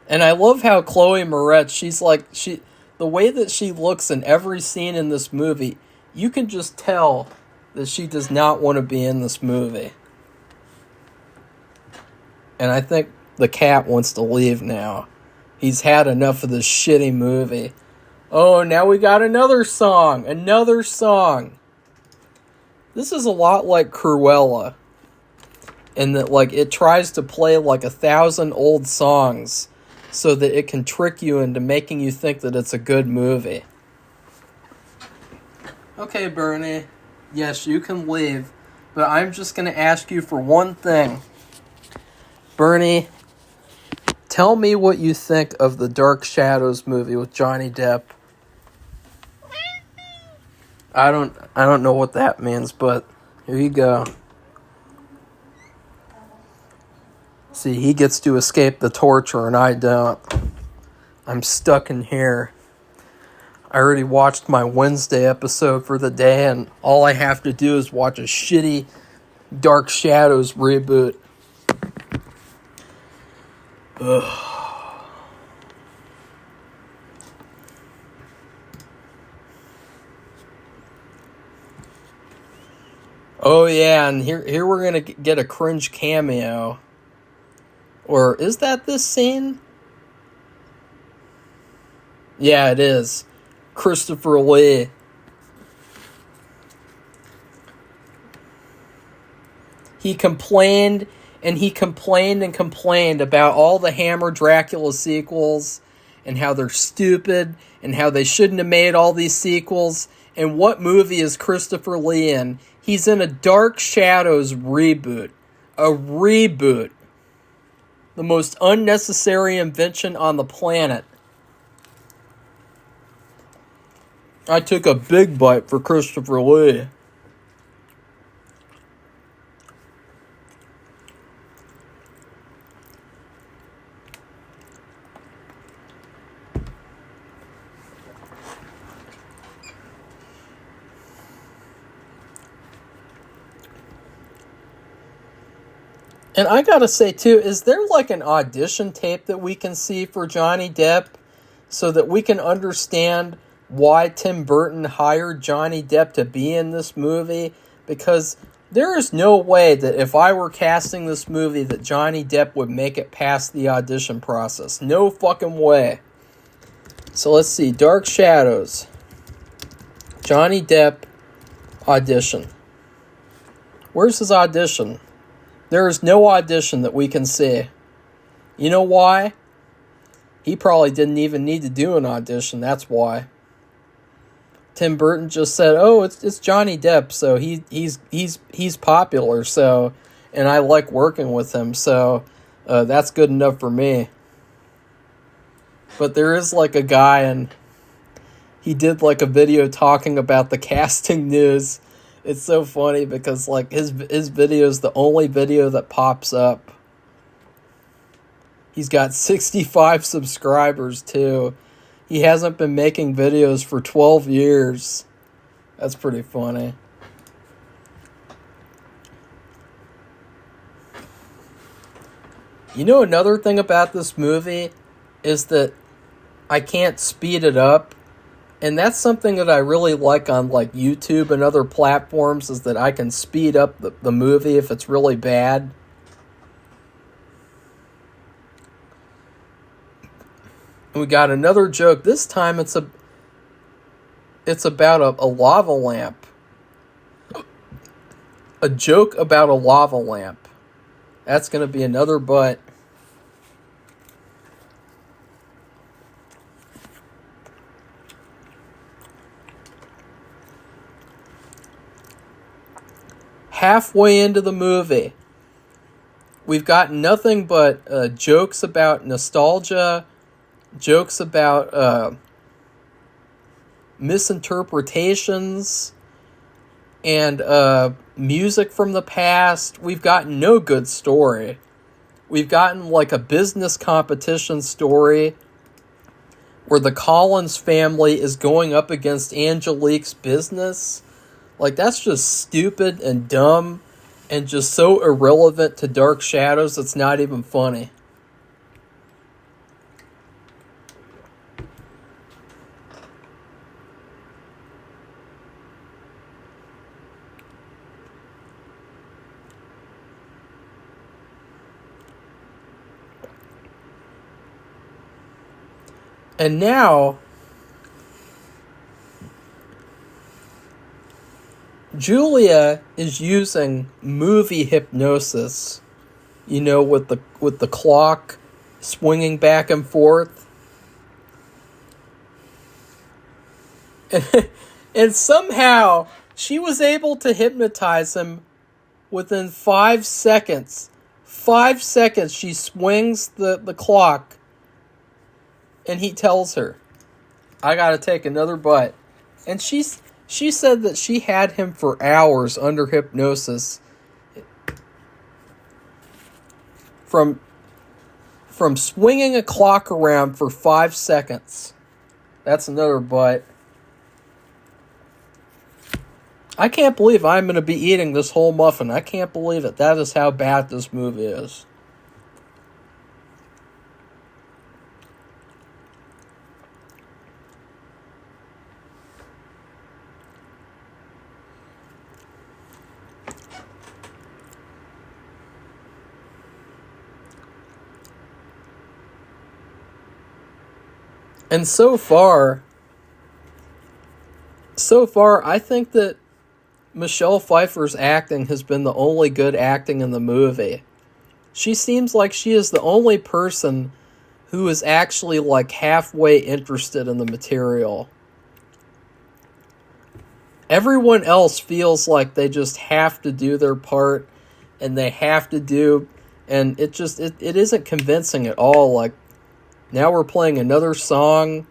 S1: And I love how Chloe Moretz, the way that she looks in every scene in this movie, you can just tell that she does not want to be in this movie. And I think the cat wants to leave now. He's had enough of this shitty movie. Oh, now we got another song. Another song. This is a lot like Cruella. In that, like, it tries to play like 1,000 old songs so that it can trick you into making you think that it's a good movie. Okay, Bernie. Yes, you can leave. But I'm just going to ask you for one thing. Bernie, tell me what you think of the Dark Shadows movie with Johnny Depp. I don't know what that means, but here you go. See, he gets to escape the torture and I don't. I'm stuck in here. I already watched my Wednesday episode for the day and all I have to do is watch a shitty Dark Shadows reboot. Ugh. Oh yeah, and here we're gonna get a cringe cameo. Or is that this scene? Yeah, it is. Christopher Lee. He complained and he complained and complained about all the Hammer Dracula sequels and how they're stupid and how they shouldn't have made all these sequels. And what movie is Christopher Lee in? He's in a Dark Shadows reboot. A reboot. The most unnecessary invention on the planet. I took a big bite for Christopher Lee. And I gotta say, too, is there like an audition tape that we can see for Johnny Depp so that we can understand why Tim Burton hired Johnny Depp to be in this movie? Because there is no way that if I were casting this movie that Johnny Depp would make it past the audition process. No fucking way. So let's see. Dark Shadows. Johnny Depp audition. Where's his audition? There is no audition that we can see. You know why? He probably didn't even need to do an audition. That's why. Tim Burton just said, "Oh, it's Johnny Depp, so he's popular, so, and I like working with him, so that's good enough for me." But there is like a guy, and he did like a video talking about the casting news. It's so funny because like his video is the only video that pops up. He's got 65 subscribers too. He hasn't been making videos for 12 years. That's pretty funny. You know, another thing about this movie is that I can't speed it up. And that's something that I really like on like YouTube and other platforms, is that I can speed up the movie if it's really bad. And we got another joke. This time it's about a lava lamp. A joke about a lava lamp. That's going to be another butt. Halfway into the movie, we've got nothing but jokes about nostalgia, jokes about misinterpretations, and music from the past. We've gotten no good story. We've gotten like a business competition story where the Collins family is going up against Angelique's business. Like, that's just stupid and dumb and just so irrelevant to Dark Shadows, it's not even funny. And now Julia is using movie hypnosis, you know, with the clock swinging back and forth. And somehow she was able to hypnotize him within 5 seconds. 5 seconds she swings the clock, and he tells her, "I gotta take another bite." And she said that she had him for hours under hypnosis. From swinging a clock around for 5 seconds. That's another bite. I can't believe I'm going to be eating this whole muffin. I can't believe it. That is how bad this movie is. And so far, I think that Michelle Pfeiffer's acting has been the only good acting in the movie. She seems like she is the only person who is actually like halfway interested in the material. Everyone else feels like they just have to do their part, and they have to do And it isn't convincing at all. Like, now we're playing another song.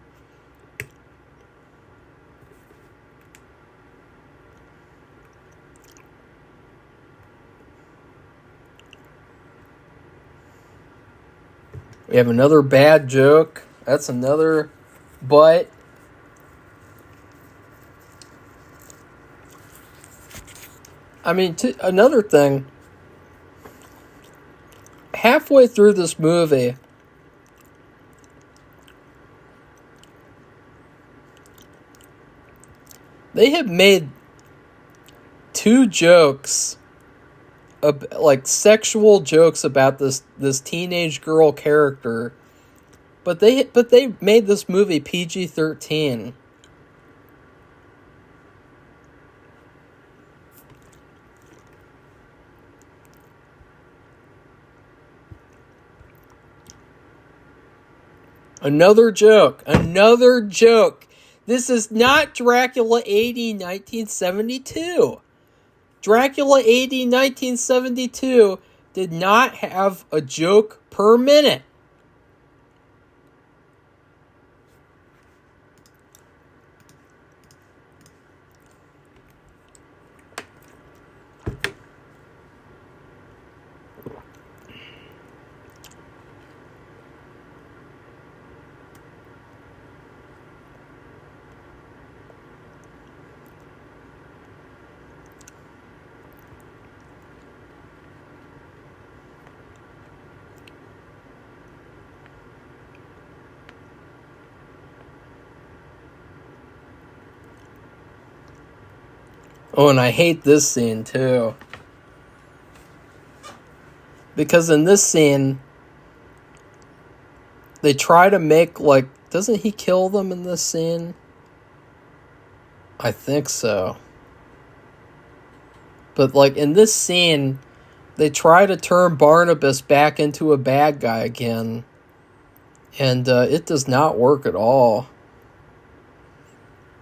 S1: We have another bad joke. That's another butt. I mean, another thing. Halfway through this movie, they have made 2 jokes, like sexual jokes about this teenage girl character, but they made this movie PG-13. Another joke. This is not Dracula AD 1972. Dracula AD 1972 did not have a joke per minute. Oh, and I hate this scene too. Because in this scene, they try to make, like, doesn't he kill them in this scene? I think so. But, like, in this scene, they try to turn Barnabas back into a bad guy again. And it does not work at all.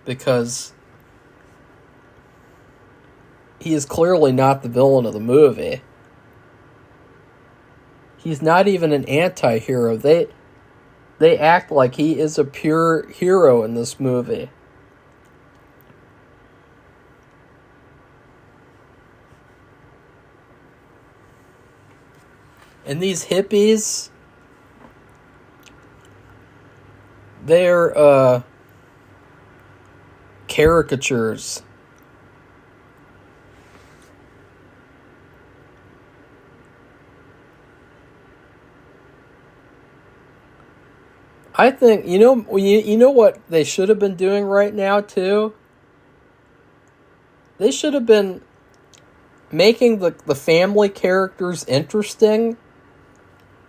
S1: Because he is clearly not the villain of the movie. He's not even an anti-hero. They act like he is a pure hero in this movie. And these hippies, they're caricatures. I think, you know what they should have been doing right now, too? They should have been making the family characters interesting.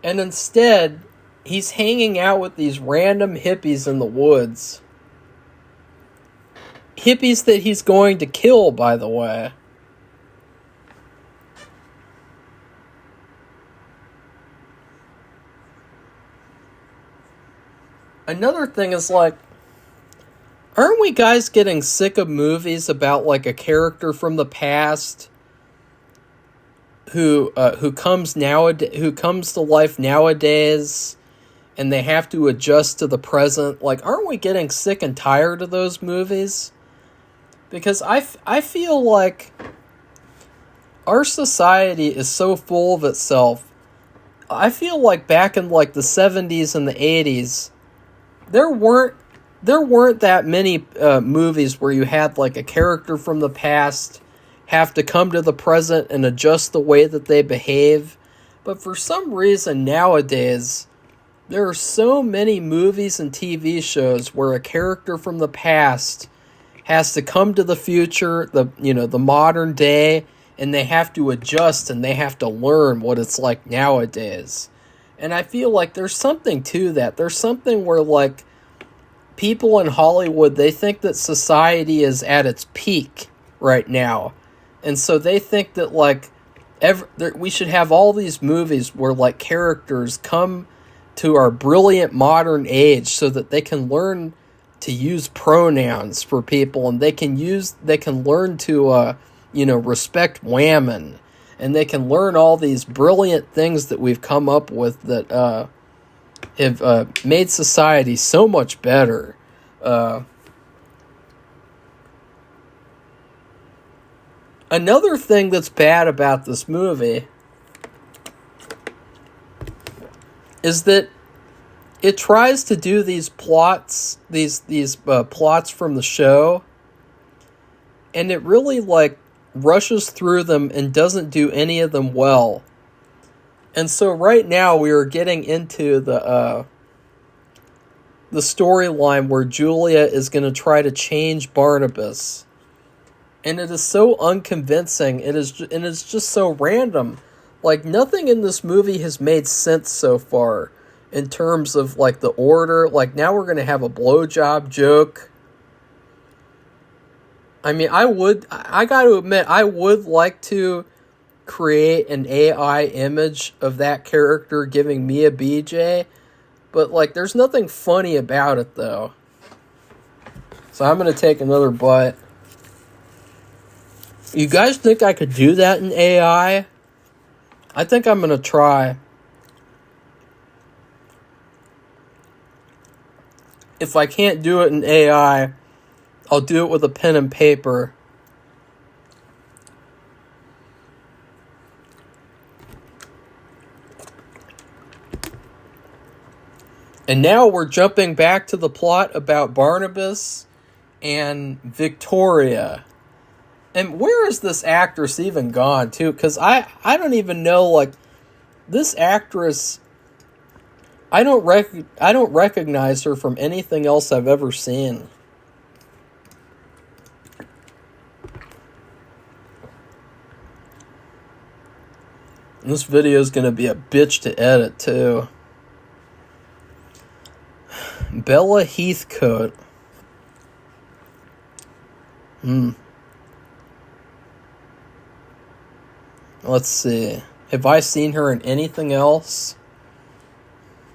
S1: And instead, he's hanging out with these random hippies in the woods. Hippies that he's going to kill, by the way. Another thing is, like, aren't we guys getting sick of movies about, like, a character from the past who comes to life nowadays, and they have to adjust to the present? Like, aren't we getting sick and tired of those movies? Because I feel like our society is so full of itself. I feel like back in, like, the 70s and the 80s, there weren't that many movies where you had, like, a character from the past have to come to the present and adjust the way that they behave. But for some reason nowadays, there are so many movies and TV shows where a character from the past has to come to the future, the modern day, and they have to adjust and they have to learn what it's like nowadays. And I feel like there's something to that. There's something where, like, people in Hollywood, they think that society is at its peak right now. And so they think that, like, we should have all these movies where, like, characters come to our brilliant modern age so that they can learn to use pronouns for people, and they can learn to, respect women, and they can learn all these brilliant things that we've come up with that have made society so much better. Another thing that's bad about this movie is that it tries to do these plots, these plots from the show, and it really rushes through them and doesn't do any of them well. And so right now we are getting into the storyline where Julia is going to try to change Barnabas. And it is so unconvincing. It is just so random. Nothing in this movie has made sense so far in terms of the order. Now we're going to have a blowjob joke. I mean, I got to admit, I would like to create an AI image of that character giving me a BJ, but there's nothing funny about it though. So I'm going to take another bite. You guys think I could do that in AI? I think I'm going to try. If I can't do it in AI, I'll do it with a pen and paper. And now we're jumping back to the plot about Barnabas and Victoria. And where is this actress even gone to? Because I don't even know, this actress, I don't recognize her from anything else I've ever seen. And this video is going to be a bitch to edit, too. Bella Heathcote. Let's see. Have I seen her in anything else?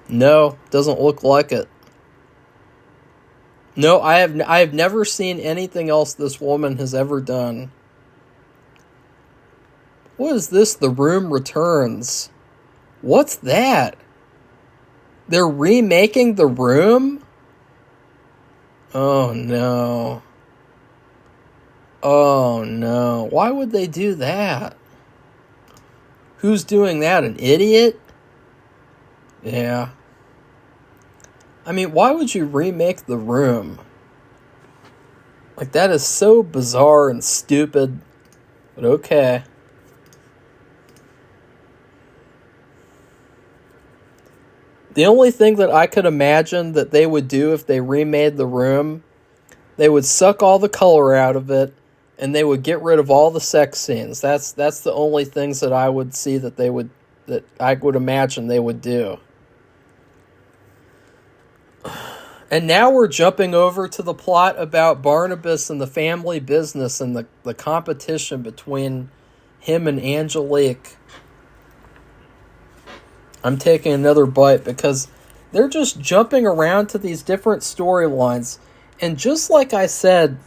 S1: No, doesn't look like it. No, I have never seen anything else this woman has ever done. What is this? The Room Returns. What's that? They're remaking The Room? Oh no. Oh no. Why would they do that? Who's doing that? An idiot? Yeah. I mean, why would you remake The Room? That is so bizarre and stupid. But okay. The only thing that I could imagine that they would do if they remade The Room, they would suck all the color out of it, and they would get rid of all the sex scenes. That's the only things that I would see that I would imagine they would do. And now we're jumping over to the plot about Barnabas and the family business and the competition between him and Angelique. I'm taking another bite because they're just jumping around to these different storylines. And just like I said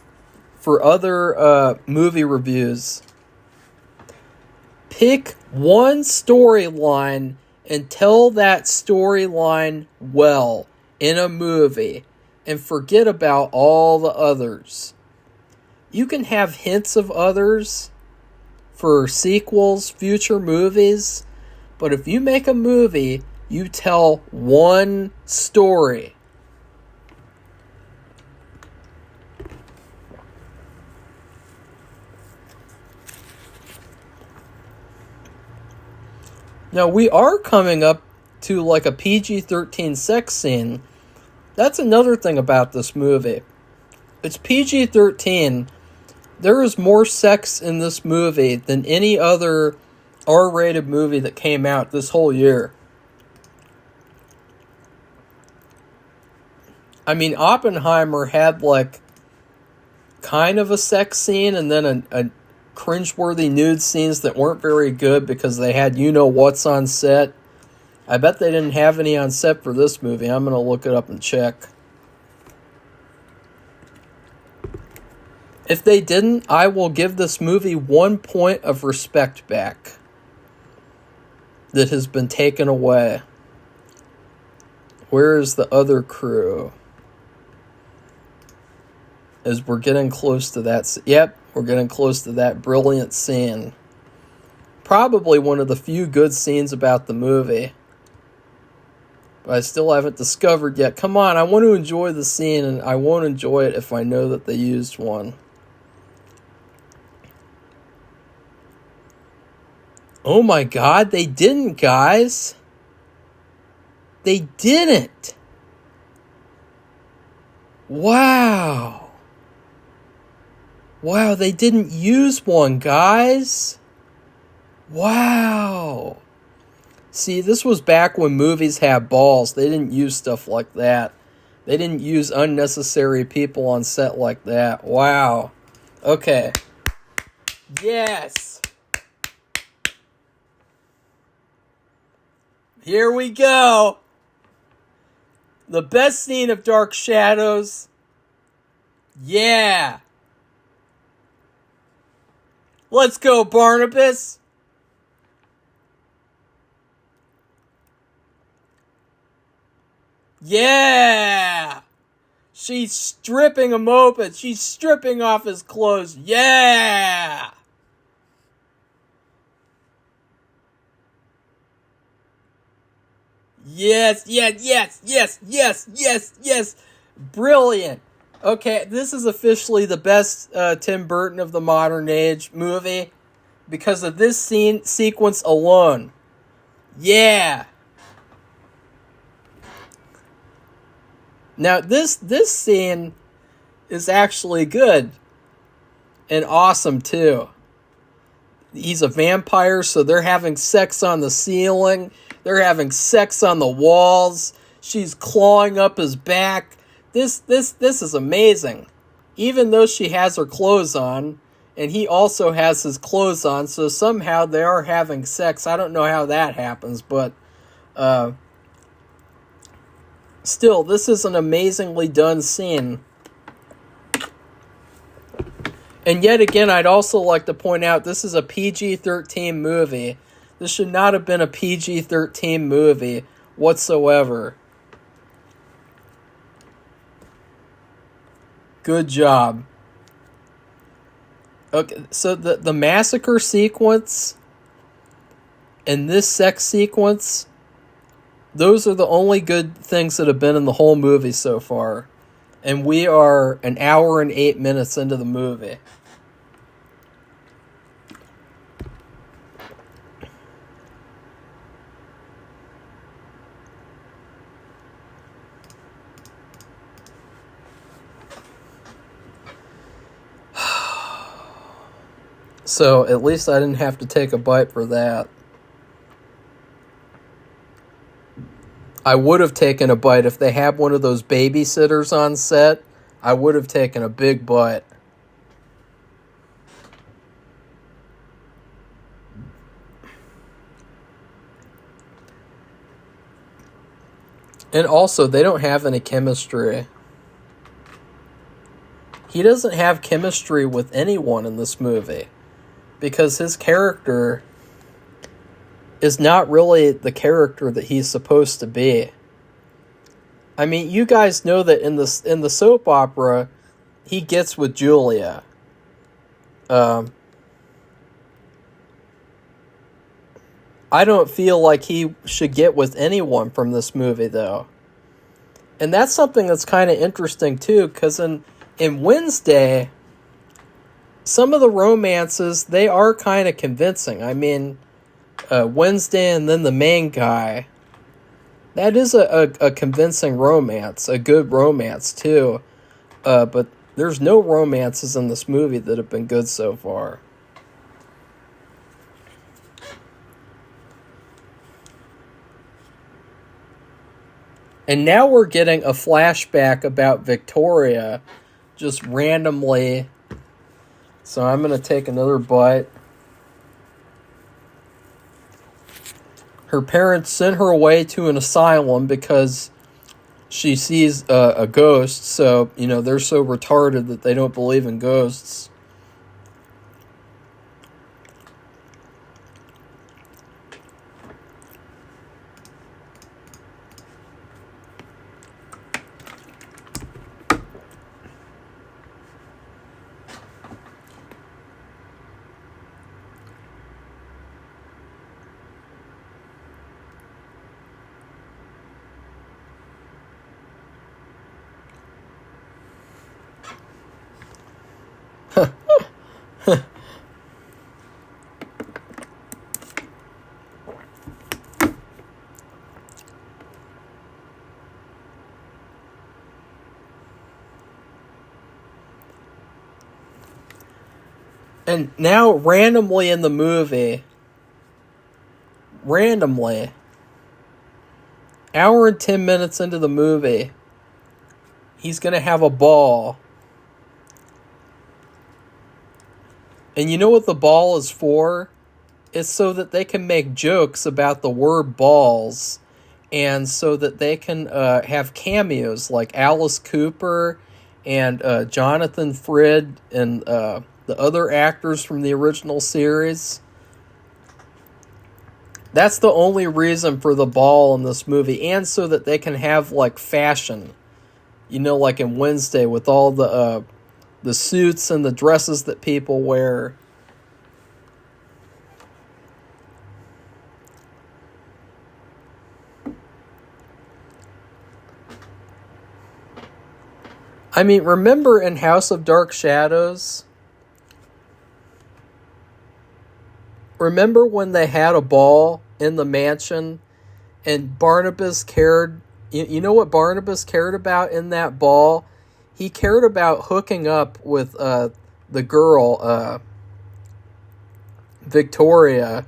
S1: for other movie reviews, pick one storyline and tell that storyline well in a movie and forget about all the others. You can have hints of others for sequels, future movies, but if you make a movie, you tell one story. Now, we are coming up to a PG-13 sex scene. That's another thing about this movie. It's PG-13. There is more sex in this movie than any other R-rated movie that came out this whole year. I mean, Oppenheimer had kind of a sex scene and then a cringeworthy nude scenes that weren't very good because they had you-know-what's on set. I bet they didn't have any on set for this movie. I'm going to look it up and check. If they didn't, I will give this movie 1 point of respect back. that has been taken away. Where is the other crew? As we're getting close to that. Yep, we're getting close to that brilliant scene. Probably one of the few good scenes about the movie. But I still haven't discovered yet. Come on, I want to enjoy the scene, and I won't enjoy it if I know that they used one. Oh my God, they didn't, guys. They didn't. Wow. Wow, they didn't use one, guys. Wow. See, this was back when movies had balls. They didn't use stuff like that. They didn't use unnecessary people on set like that. Wow. Okay. Yes. Here we go. The best scene of Dark Shadows. Yeah. Let's go, Barnabas. Yeah. She's stripping him open. She's stripping off his clothes. Yeah. Yes. Brilliant. Okay, this is officially the best Tim Burton of the modern age movie because of this sequence alone. Yeah. Now, this scene is actually good and awesome, too. He's a vampire, so they're having sex on the ceiling. They're having sex on the walls. She's clawing up his back. This is amazing. Even though she has her clothes on, and he also has his clothes on, so somehow they are having sex. I don't know how that happens, but still, this is an amazingly done scene. And yet again, I'd also like to point out this is a PG-13 movie. This should not have been a PG-13 movie whatsoever. Good job. Okay, so the massacre sequence and this sex sequence, those are the only good things that have been in the whole movie so far. And we are an hour and 8 minutes into the movie. So at least I didn't have to take a bite for that. I would have taken a bite if they had one of those babysitters on set. I would have taken a big bite. And also, they don't have any chemistry. He doesn't have chemistry with anyone in this movie. Because his character is not really the character that he's supposed to be. I mean, you guys know that in the soap opera, he gets with Julia. I don't feel like he should get with anyone from this movie, though. And that's something that's kind of interesting, too, because in Wednesday, some of the romances, they are kind of convincing. I mean, Wednesday and then the main guy, that is a convincing romance, a good romance, too. But there's no romances in this movie that have been good so far. And now we're getting a flashback about Victoria just randomly. So I'm going to take another bite. Her parents sent her away to an asylum because she sees a ghost. So, you know, they're so retarded that they don't believe in ghosts. And now, randomly in the movie, hour and 10 minutes into the movie, he's going to have a ball. And you know what the ball is for? It's so that they can make jokes about the word balls. And so that they can have cameos like Alice Cooper and Jonathan Frid and the other actors from the original series. That's the only reason for the ball in this movie. And so that they can have, like, fashion. You know, like in Wednesday with all the suits and the dresses that people wear. I mean, remember in House of Dark Shadows? Remember when they had a ball in the mansion and Barnabas cared... You know what Barnabas cared about in that ball? He cared about hooking up with the girl, Victoria.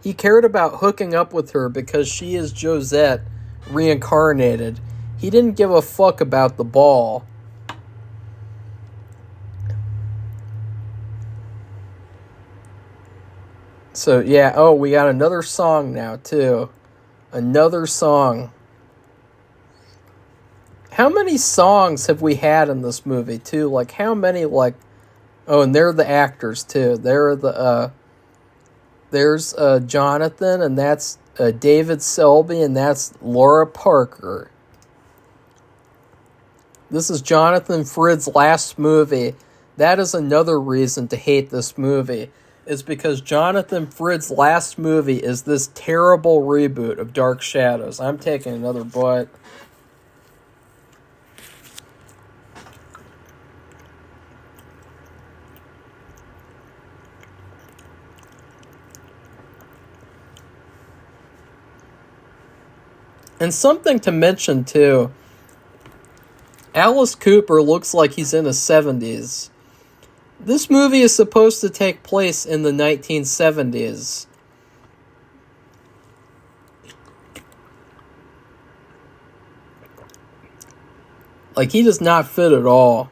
S1: He cared about hooking up with her because she is Josette reincarnated. He didn't give a fuck about the ball. So, yeah, we got another song now, too. Another song. How many songs have we had in this movie, too? Like, how many, like... Oh, and they're the actors, too. They're the, there's Jonathan, and that's David Selby, and that's Laura Parker. This is Jonathan Frid's last movie. That is another reason to hate this movie. Is because Jonathan Frid's last movie is this terrible reboot of Dark Shadows. I'm taking another bite. And something to mention, too. Alice Cooper looks like he's in his 70s. This movie is supposed to take place in the 1970s. Like, he does not fit at all.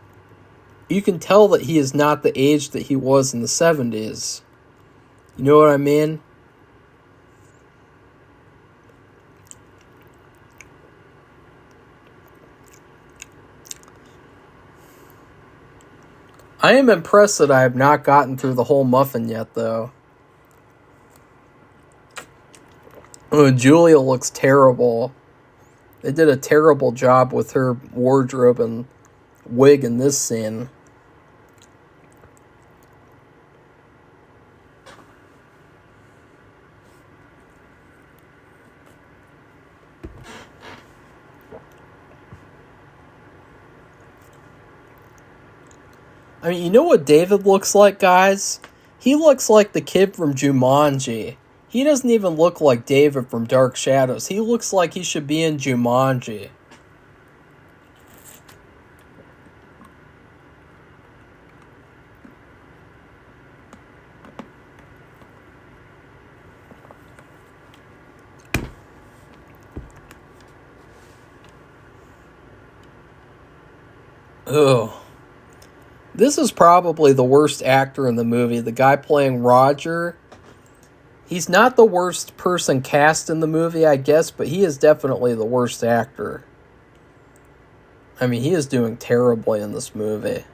S1: You can tell that he is not the age that he was in the 70s. You know what I mean? I am impressed that I have not gotten through the whole muffin yet, though. Oh, Julia looks terrible. They did a terrible job with her wardrobe and wig in this scene. I mean, you know what David looks like, guys? He looks like the kid from Jumanji. He doesn't even look like David from Dark Shadows. He looks like he should be in Jumanji. Ugh. This is probably the worst actor in the movie. The guy playing Roger. He's not the worst person cast in the movie, I guess, but he is definitely the worst actor. I mean, he is doing terribly in this movie.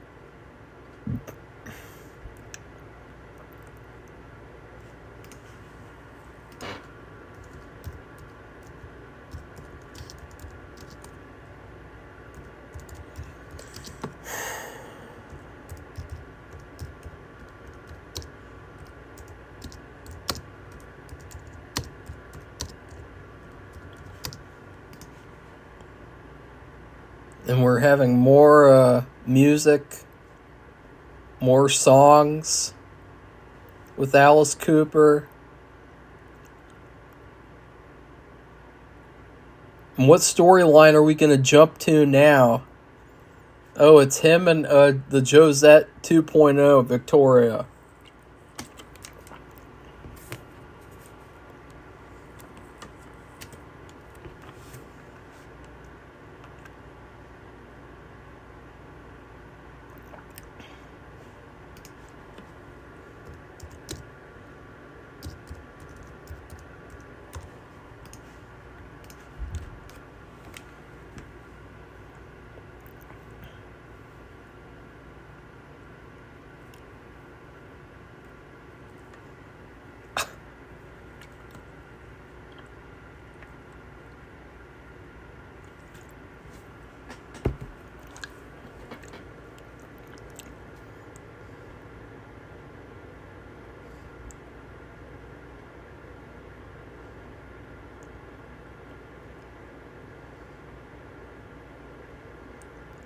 S1: And we're having more music, more songs with Alice Cooper. And what storyline are we going to jump to now? Oh, it's him and the Josette 2.0, Victoria.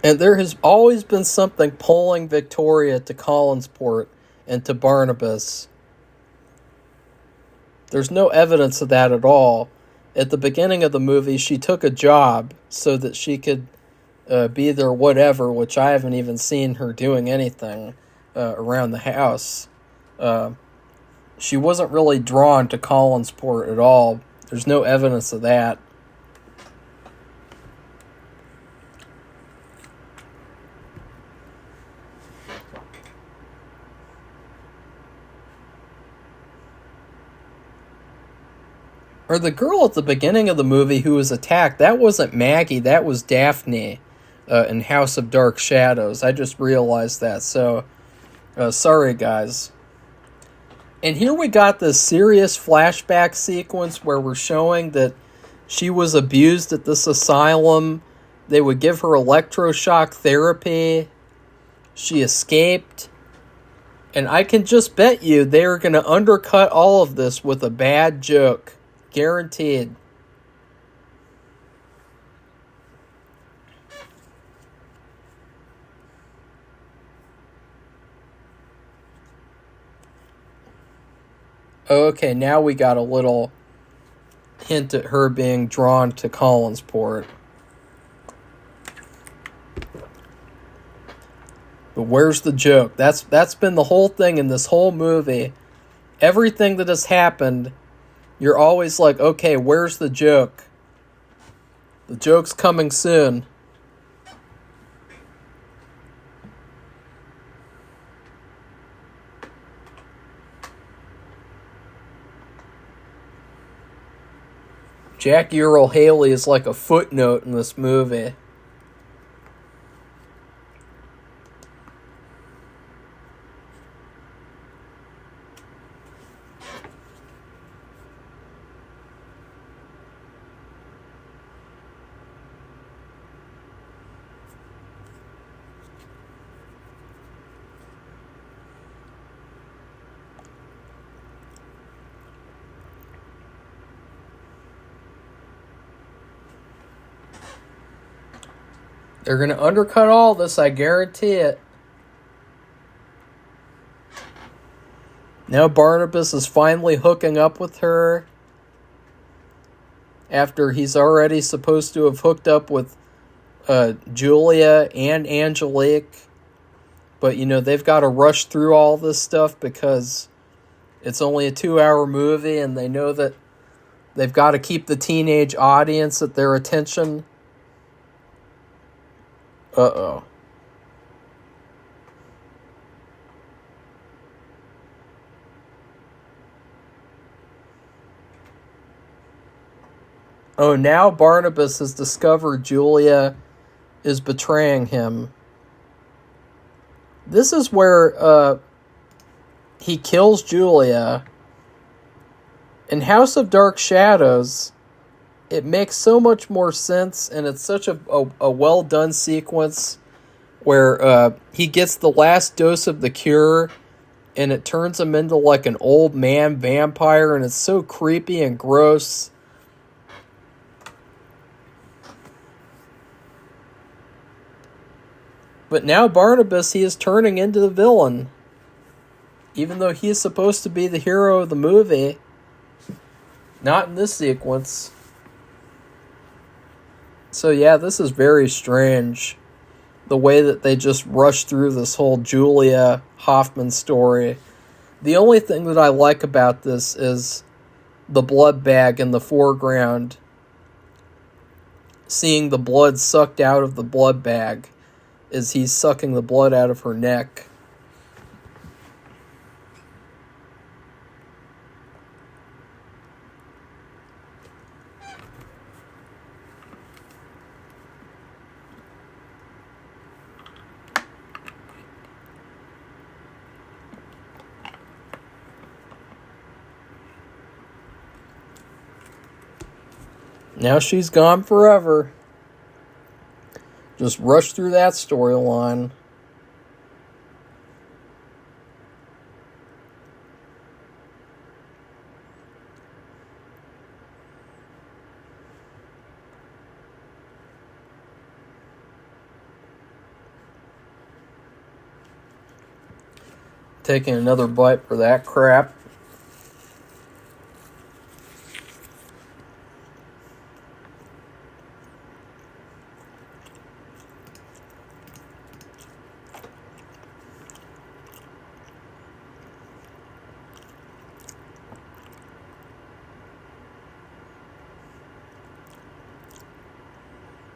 S1: And there has always been something pulling Victoria to Collinsport and to Barnabas. There's no evidence of that at all. At the beginning of the movie, she took a job so that she could be there whatever, which I haven't even seen her doing anything around the house. She wasn't really drawn to Collinsport at all. There's no evidence of that. Or the girl at the beginning of the movie who was attacked, that wasn't Maggie, that was Daphne in House of Dark Shadows. I just realized that, so sorry guys. And here we got this serious flashback sequence where we're showing that she was abused at this asylum. They would give her electroshock therapy. She escaped. And I can just bet you they are going to undercut all of this with a bad joke. Guaranteed. Okay, now we got a little hint at her being drawn to Collinsport. But where's the joke? That's been the whole thing in this whole movie. Everything that has happened, you're always like, okay, where's the joke? The joke's coming soon. Jackie Earle Haley is like a footnote in this movie. They're going to undercut all this, I guarantee it. Now Barnabas is finally hooking up with her after he's already supposed to have hooked up with Julia and Angelique. But, you know, they've got to rush through all this stuff because it's only a 2-hour movie and they know that they've got to keep the teenage audience at their attention. Uh-oh. Oh, now Barnabas has discovered Julia is betraying him. This is where he kills Julia. In House of Dark Shadows, it makes so much more sense, and it's such a well-done sequence where he gets the last dose of the cure, and it turns him into like an old man vampire, and it's so creepy and gross. But now Barnabas, he is turning into the villain. Even though he is supposed to be the hero of the movie. Not in this sequence. So yeah, this is very strange. The way that they just rush through this whole Julia Hoffman story. The only thing that I like about this is the blood bag in the foreground. Seeing the blood sucked out of the blood bag as he's sucking the blood out of her neck. Now she's gone forever. Just rush through that storyline. Taking another bite for that crap.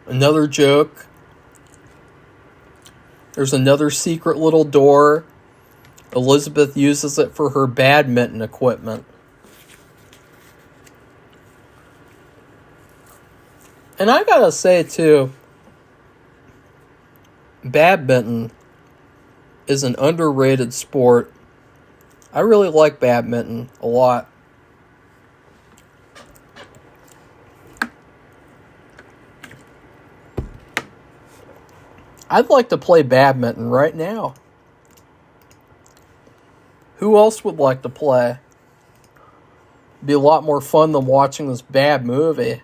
S1: Another joke. There's another secret little door. Elizabeth uses it for her badminton equipment. And I gotta say, too, badminton is an underrated sport. I really like badminton a lot. I'd like to play badminton right now. Who else would like to play? Be a lot more fun than watching this bad movie.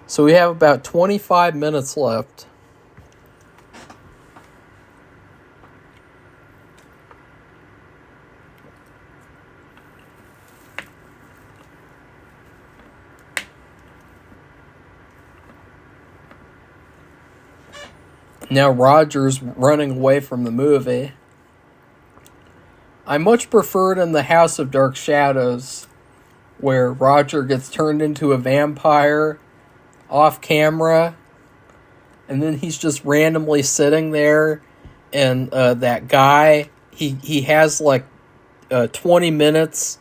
S1: So we have about 25 minutes left. Now Roger's running away from the movie. I much prefer it in The House of Dark Shadows, where Roger gets turned into a vampire off camera, and then he's just randomly sitting there, and that guy, he has like 20 minutes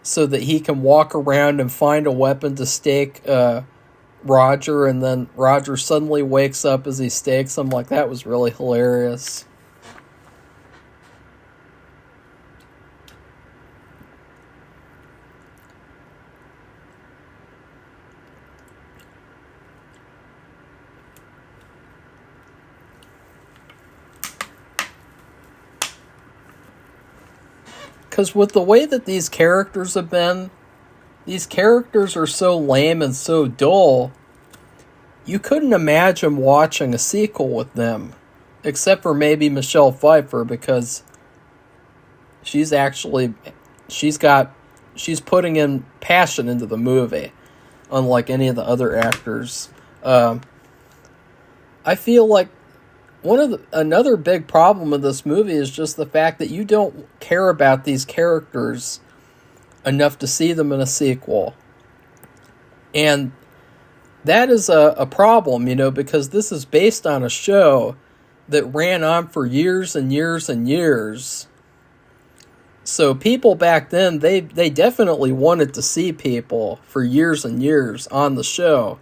S1: so that he can walk around and find a weapon to stake Roger, and then Roger suddenly wakes up as he stakes him. Like, that was really hilarious. Because with the way that these characters have been, these characters are so lame and so dull, you couldn't imagine watching a sequel with them. Except for maybe Michelle Pfeiffer, because she's putting in passion into the movie, unlike any of the other actors. I feel like another big problem of this movie is just the fact that you don't care about these characters enough to see them in a sequel. And that is a problem, because this is based on a show that ran on for years and years and years. So people back then, they definitely wanted to see people for years and years on the show.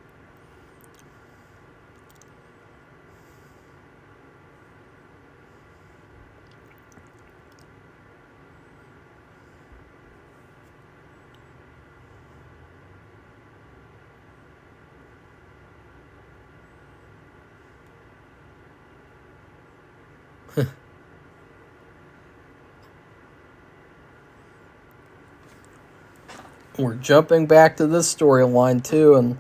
S1: We're jumping back to this storyline too, and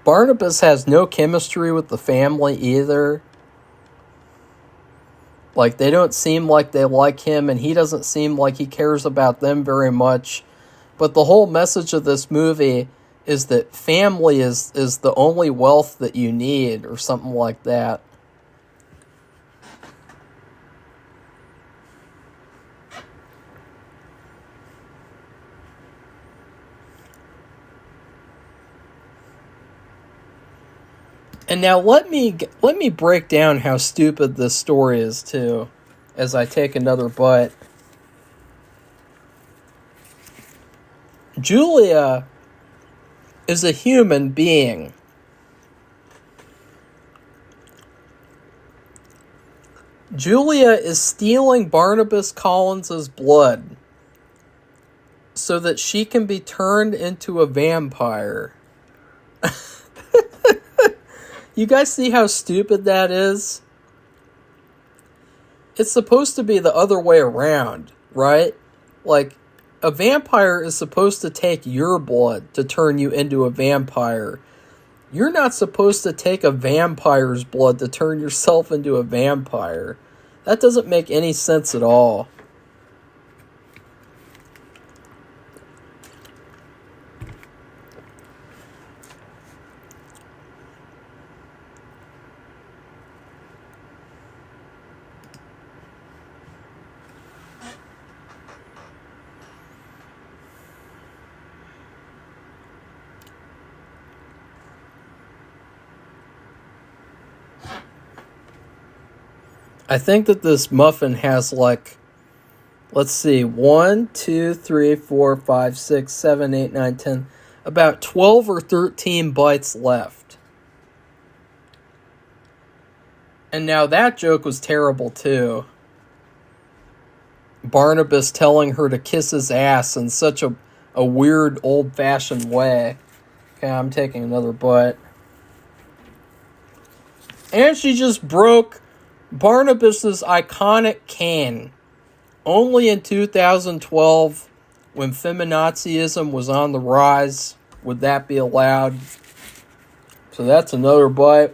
S1: Barnabas has no chemistry with the family either. Like, they don't seem like they like him, and he doesn't seem like he cares about them very much. But the whole message of this movie is that family is the only wealth that you need, or something like that. And now let me break down how stupid this story is too, as I take another bite. Julia is a human being. Julia is stealing Barnabas Collins's blood so that she can be turned into a vampire. You guys see how stupid that is? It's supposed to be the other way around, right? Like, A vampire is supposed to take your blood to turn you into a vampire. You're not supposed to take a vampire's blood to turn yourself into a vampire. That doesn't make any sense at all. I think that this muffin has like, let's see, 1, 2, 3, 4, 5, 6, 7, 8, 9, 10, about 12 or 13 bites left. And now that joke was terrible too. Barnabas telling her to kiss his ass in such a weird old-fashioned way. Okay, I'm taking another bite. And she just broke Barnabas's iconic cane. Only in 2012, when feminazism was on the rise, would that be allowed. So that's another bite.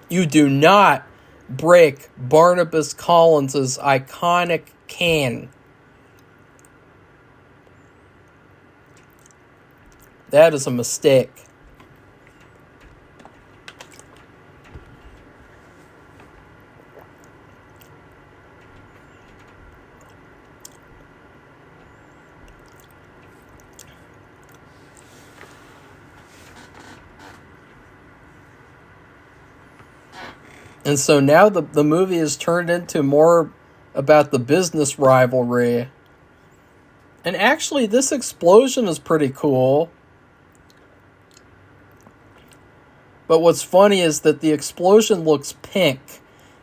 S1: You do not break Barnabas Collins's iconic cane. That is a mistake. And so now the movie is turned into more about the business rivalry. And actually, this explosion is pretty cool. But what's funny is that the explosion looks pink,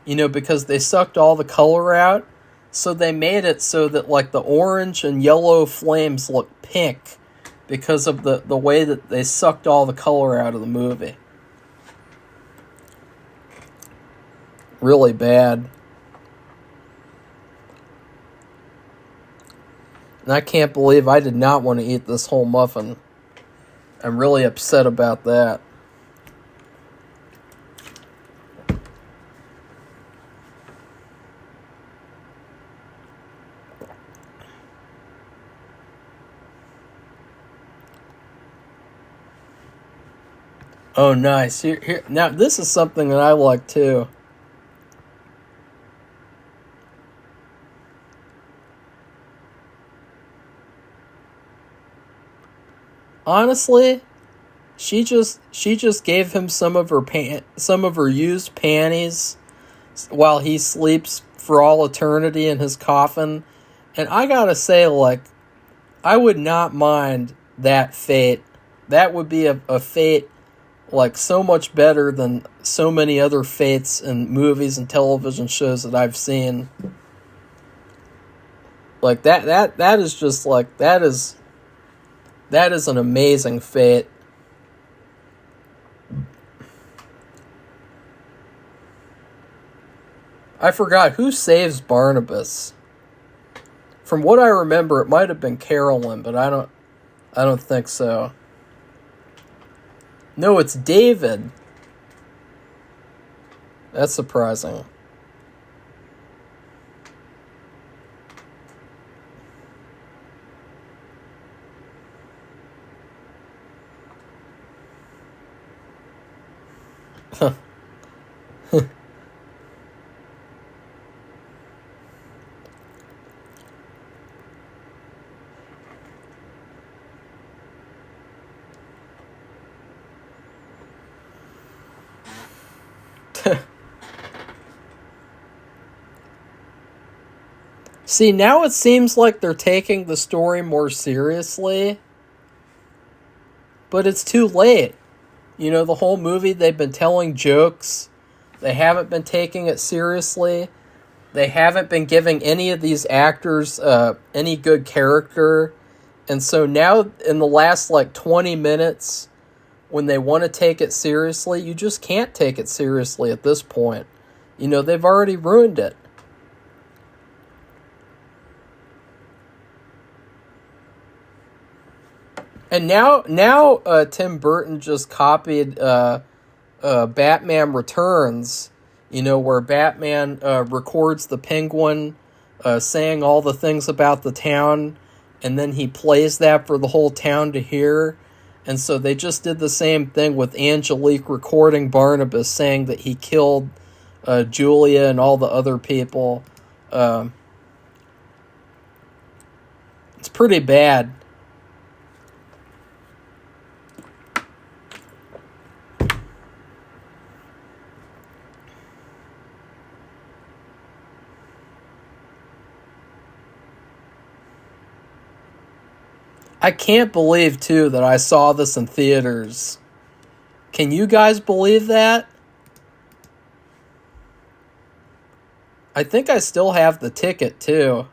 S1: because they sucked all the color out. So they made it so that like the orange and yellow flames look pink because of the way that they sucked all the color out of the movie. Really bad. And I can't believe I did not want to eat this whole muffin. I'm really upset about that. Oh, nice. Here. Now, this is something that I like too. Honestly, she just gave him some of her used panties while he sleeps for all eternity in his coffin. And I gotta say, like, I would not mind that fate. That would be a fate like so much better than so many other fates in movies and television shows that I've seen. Like that is just like that is an amazing fate. I forgot who saves Barnabas. From what I remember, it might have been Carolyn, but I don't think so. No, it's David. That's surprising. See, now it seems like they're taking the story more seriously, but it's too late. The whole movie they've been telling jokes. They haven't been taking it seriously. They haven't been giving any of these actors any good character. And so now in the last 20 minutes, when they want to take it seriously, you just can't take it seriously at this point. They've already ruined it. And now Tim Burton just copied Batman Returns, where Batman records the Penguin saying all the things about the town, and then he plays that for the whole town to hear. And so they just did the same thing with Angelique recording Barnabas saying that he killed Julia and all the other people. It's pretty bad. I can't believe, too, that I saw this in theaters. Can you guys believe that? I think I still have the ticket, too.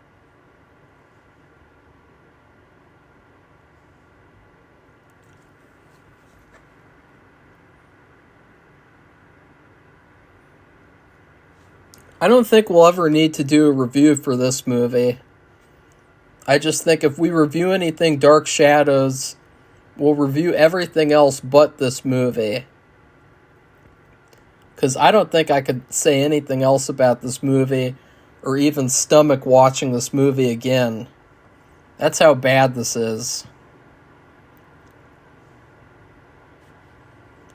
S1: I don't think we'll ever need to do a review for this movie. I just think if we review anything Dark Shadows, we'll review everything else but this movie. Because I don't think I could say anything else about this movie or even stomach watching this movie again. That's how bad this is.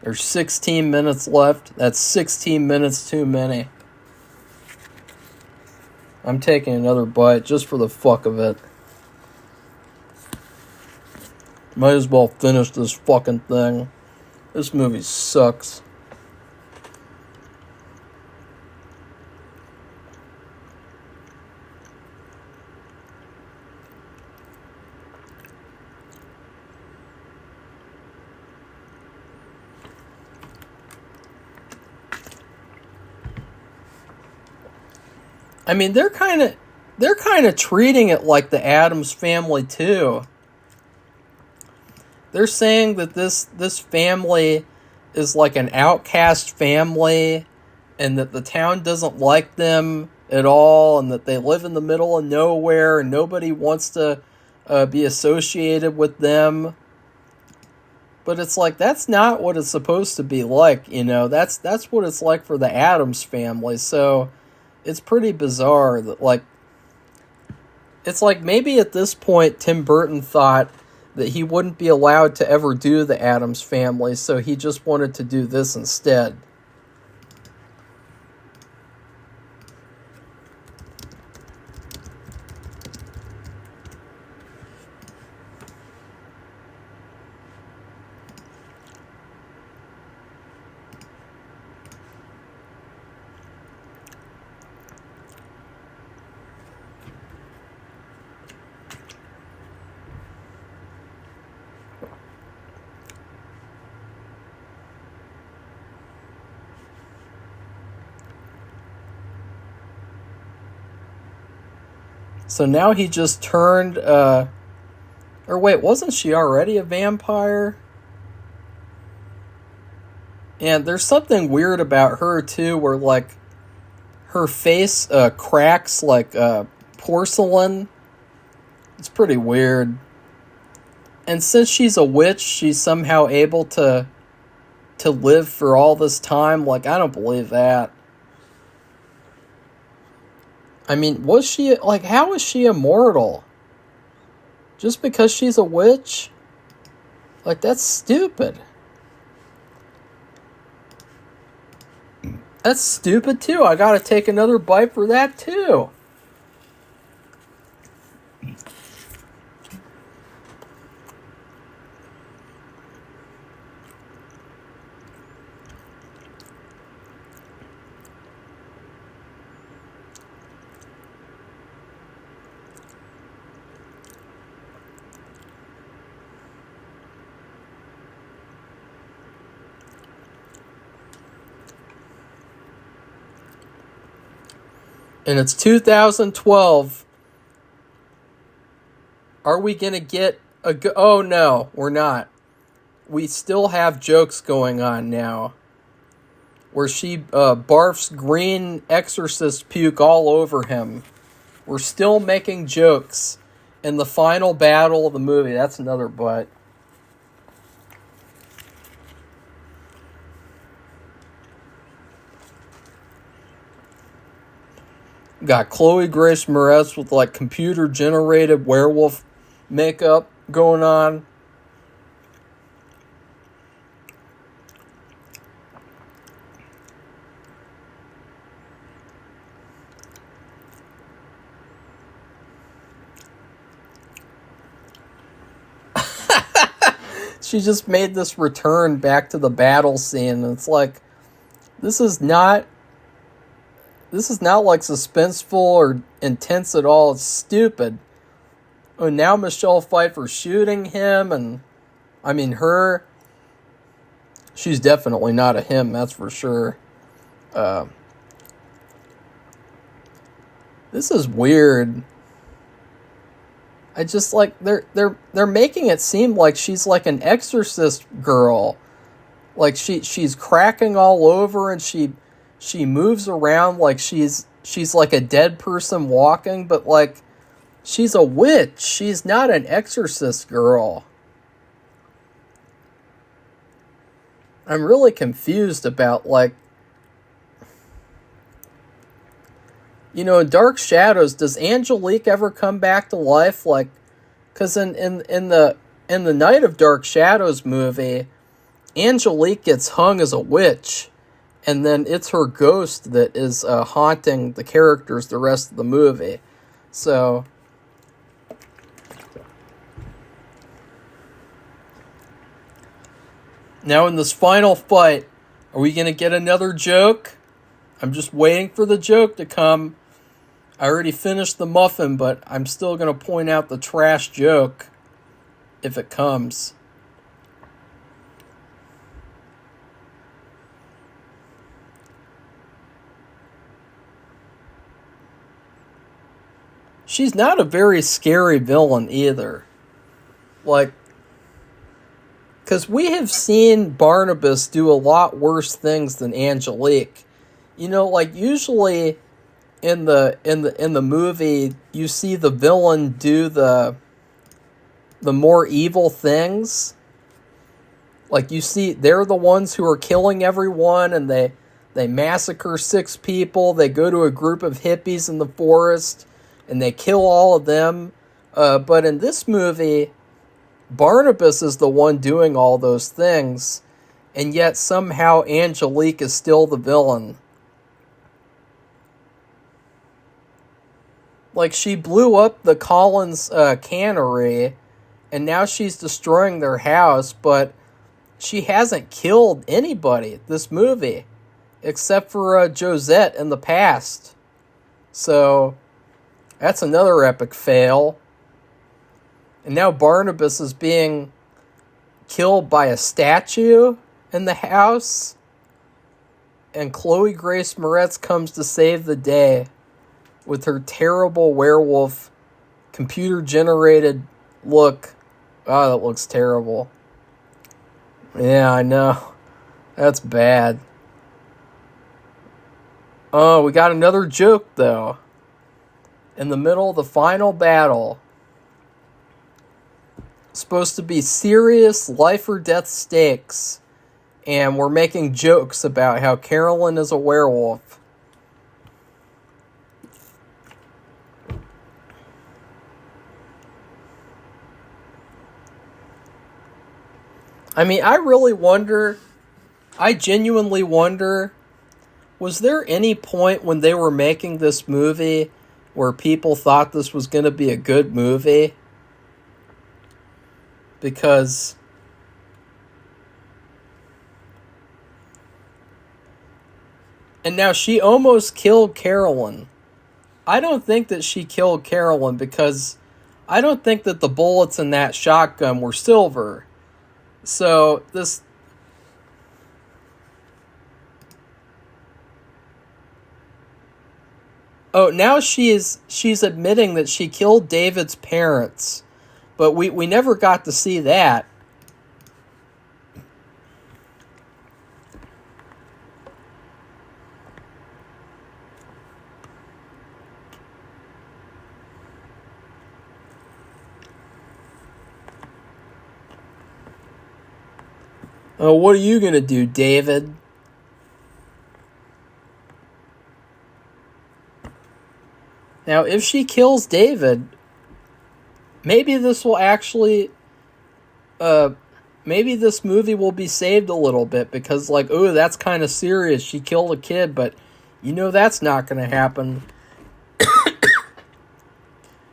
S1: There's 16 minutes left. That's 16 minutes too many. I'm taking another bite just for the fuck of it. Might as well finish this fucking thing. This movie sucks. I mean, they're kind of treating it like the Addams Family too. They're saying that this family is like an outcast family, and that the town doesn't like them at all, and that they live in the middle of nowhere, and nobody wants to be associated with them. But it's like, that's not what it's supposed to be like, That's what it's like for the Addams Family. So it's pretty bizarre that, like, it's like maybe at this point Tim Burton thought that he wouldn't be allowed to ever do the Addams Family, so he just wanted to do this instead. So now he just turned, or wait, wasn't she already a vampire? And there's something weird about her too, where like her face cracks like porcelain. It's pretty weird. And since she's a witch, she's somehow able to live for all this time. Like, I don't believe that. I mean, was she, like, how is she immortal? Just because she's a witch? Like, that's stupid. That's stupid, too. I gotta take another bite for that, too. And it's 2012. Are we going to get oh, no, we're not. We still have jokes going on now. Where she barfs green exorcist puke all over him. We're still making jokes in the final battle of the movie. That's another butt. Got Chloe Grace Moretz with like computer generated werewolf makeup going on. She just made this return back to the battle scene, and it's like, this is not like suspenseful or intense at all. It's stupid. Oh, now Michelle Pfeiffer shooting him, and I mean her. She's definitely not a him, that's for sure. This is weird. I just like they're making it seem like she's like an exorcist girl. Like she's cracking all over, and she moves around like she's like a dead person walking, but like she's a witch. She's not an exorcist girl. I'm really confused about, like, you know, in Dark Shadows, does Angelique ever come back to life? Like, because in the Night of Dark Shadows movie, Angelique gets hung as a witch, and then it's her ghost that is haunting the characters the rest of the movie. So now in this final fight, are we going to get another joke? I'm just waiting for the joke to come. I already finished the muffin, but I'm still going to point out the trash joke if it comes. She's not a very scary villain either. Like, because we have seen Barnabas do a lot worse things than Angelique. You know, like usually in the movie, you see the villain do the more evil things. Like you see, they're the ones who are killing everyone, and they massacre 6 people. They go to a group of hippies in the forest, and they kill all of them. But in this movie, Barnabas is the one doing all those things, and yet somehow Angelique is still the villain. Like, she blew up the Collins cannery, and now she's destroying their house, but she hasn't killed anybody this movie, except for Josette in the past. So, that's another epic fail. And now Barnabas is being killed by a statue in the house, and Chloe Grace Moretz comes to save the day with her terrible werewolf computer-generated look. Oh, that looks terrible. Yeah, I know. That's bad. Oh, we got another joke, though. In the middle of the final battle. Supposed to be serious life or death stakes. And we're making jokes about how Carolyn is a werewolf. I mean, I genuinely wonder, was there any point when they were making this movie where people thought this was going to be a good movie? Because and now she almost killed Carolyn. I don't think that she killed Carolyn because I don't think that the bullets in that shotgun were silver. So this... Oh, now she's admitting that she killed David's parents. But we never got to see that. Oh, what are you going to do, David? Now, if she kills David, maybe this will actually, maybe this movie will be saved a little bit, because, like, oh, that's kind of serious. She killed a kid, but you know that's not going to happen.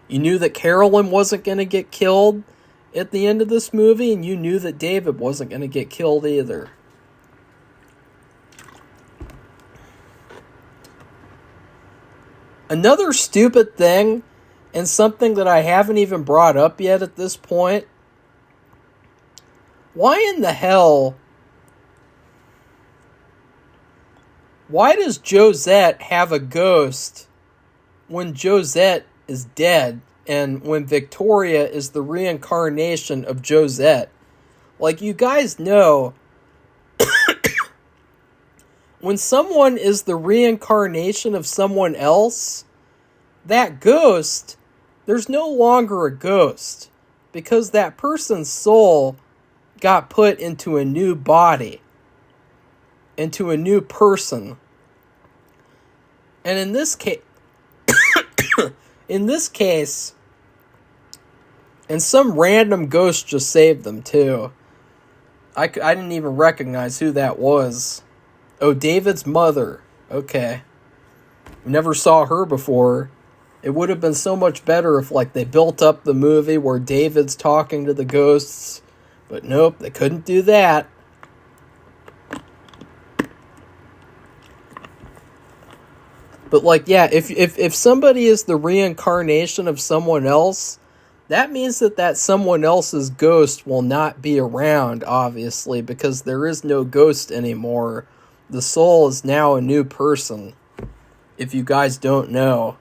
S1: You knew that Carolyn wasn't going to get killed at the end of this movie, and you knew that David wasn't going to get killed either. Another stupid thing, and something that I haven't even brought up yet at this point, why in the hell, why does Josette have a ghost when Josette is dead, and when Victoria is the reincarnation of Josette? Like, you guys know, when someone is the reincarnation of someone else, that ghost, there's no longer a ghost, because that person's soul got put into a new body, into a new person. And in this case, and some random ghost just saved them too. I didn't even recognize who that was. Oh, David's mother. Okay. Never saw her before. It would have been so much better if, like, they built up the movie where David's talking to the ghosts. But nope, they couldn't do that. But, like, yeah, if somebody is the reincarnation of someone else, that means that someone else's ghost will not be around, obviously, because there is no ghost anymore. The soul is now a new person, if you guys don't know.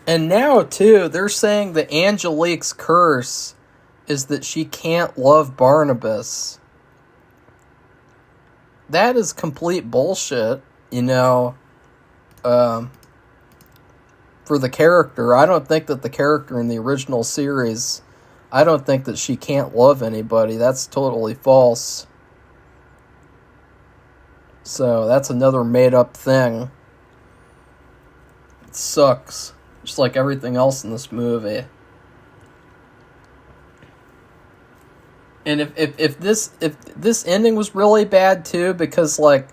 S1: And now, too, they're saying that Angelique's curse is that she can't love Barnabas. That is complete bullshit, you know, for the character. I don't think that the character in the original series, I don't think that she can't love anybody. That's totally false. So, that's another made-up thing. It sucks. Just like everything else in this movie. And if this ending was really bad too, because, like,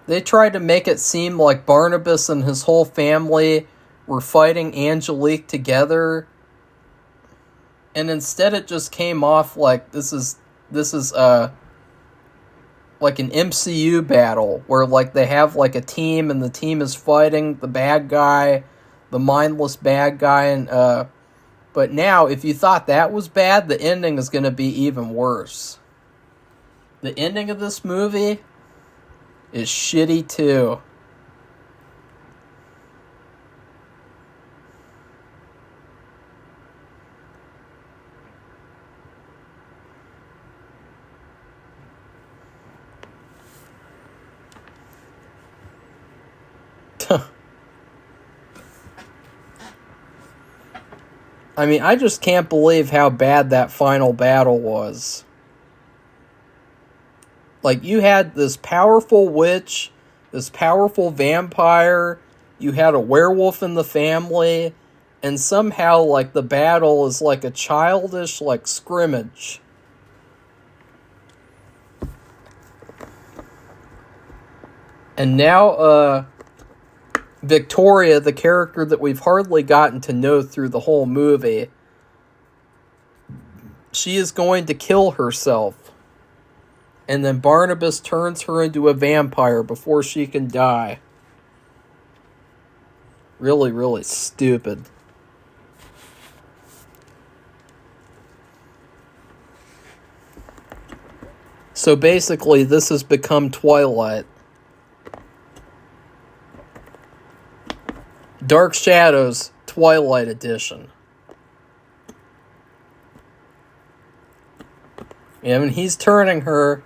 S1: they tried to make it seem like Barnabas and his whole family were fighting Angelique together, and instead it just came off like this is like an MCU battle where, like, they have, like, a team, and the team is fighting the bad guy, the mindless bad guy, and but now, if you thought that was bad, the ending is going to be even worse. The ending of this movie is shitty too. I mean, I just can't believe how bad that final battle was. Like, you had this powerful witch, this powerful vampire, you had a werewolf in the family, and somehow, like, the battle is like a childish, like, scrimmage. And now, Victoria, the character that we've hardly gotten to know through the whole movie, she is going to kill herself. And then Barnabas turns her into a vampire before she can die. Really, really stupid. So basically, this has become Twilight. Dark Shadows, Twilight Edition. Yeah, and he's turning her.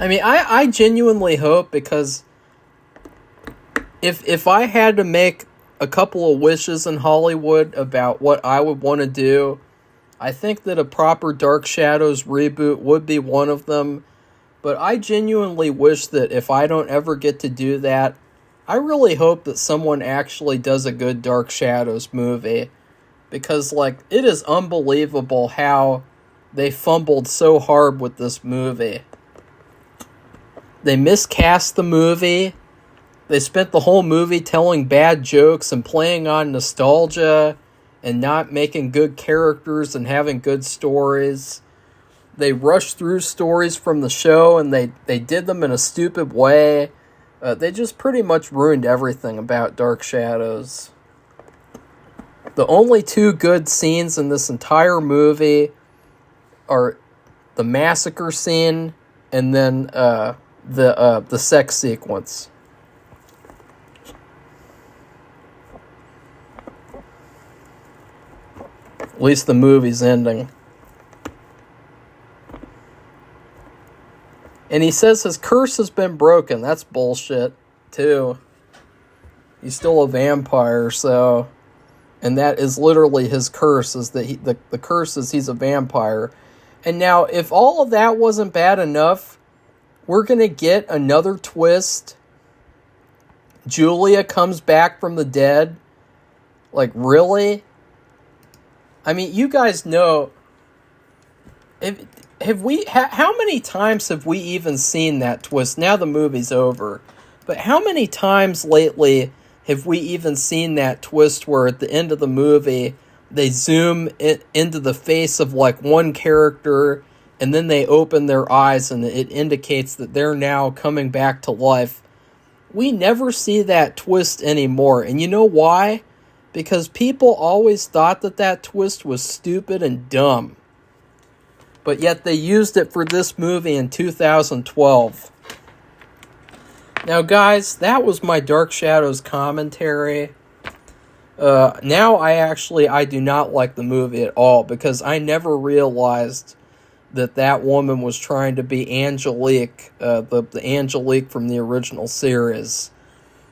S1: I mean, I genuinely hope, because if I had to make a couple of wishes in Hollywood about what I would want to do, I think that a proper Dark Shadows reboot would be one of them. But I genuinely wish that if I don't ever get to do that, I really hope that someone actually does a good Dark Shadows movie. Because, like, it is unbelievable how they fumbled so hard with this movie. They miscast the movie. They spent the whole movie telling bad jokes and playing on nostalgia and not making good characters and having good stories. They rushed through stories from the show, and they did them in a stupid way. They just pretty much ruined everything about Dark Shadows. The only two good scenes in this entire movie are the massacre scene and then the sex sequence. At least the movie's ending. And he says his curse has been broken. That's bullshit, too. He's still a vampire, so... And that is literally his curse, is that the curse is he's a vampire. And now, if all of that wasn't bad enough, we're going to get another twist. Julia comes back from the dead. Like, really? I mean, you guys know... How many times have we even seen that twist? Now the movie's over. But how many times lately have we even seen that twist where at the end of the movie they zoom into the face of like one character and then they open their eyes and it indicates that they're now coming back to life? We never see that twist anymore. And you know why? Because people always thought that twist was stupid and dumb. But yet they used it for this movie in 2012. Now, guys, that was my Dark Shadows commentary. Now I do not like the movie at all, because I never realized that woman was trying to be Angelique, the Angelique from the original series.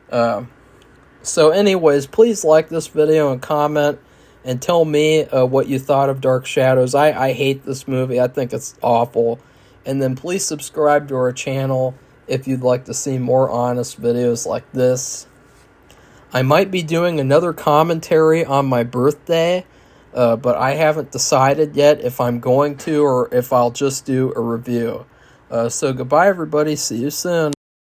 S1: So anyways, please like this video and comment. And tell me what you thought of Dark Shadows. I hate this movie. I think it's awful. And then please subscribe to our channel if you'd like to see more honest videos like this. I might be doing another commentary on my birthday, but I haven't decided yet if I'm going to or if I'll just do a review. So goodbye, everybody. See you soon.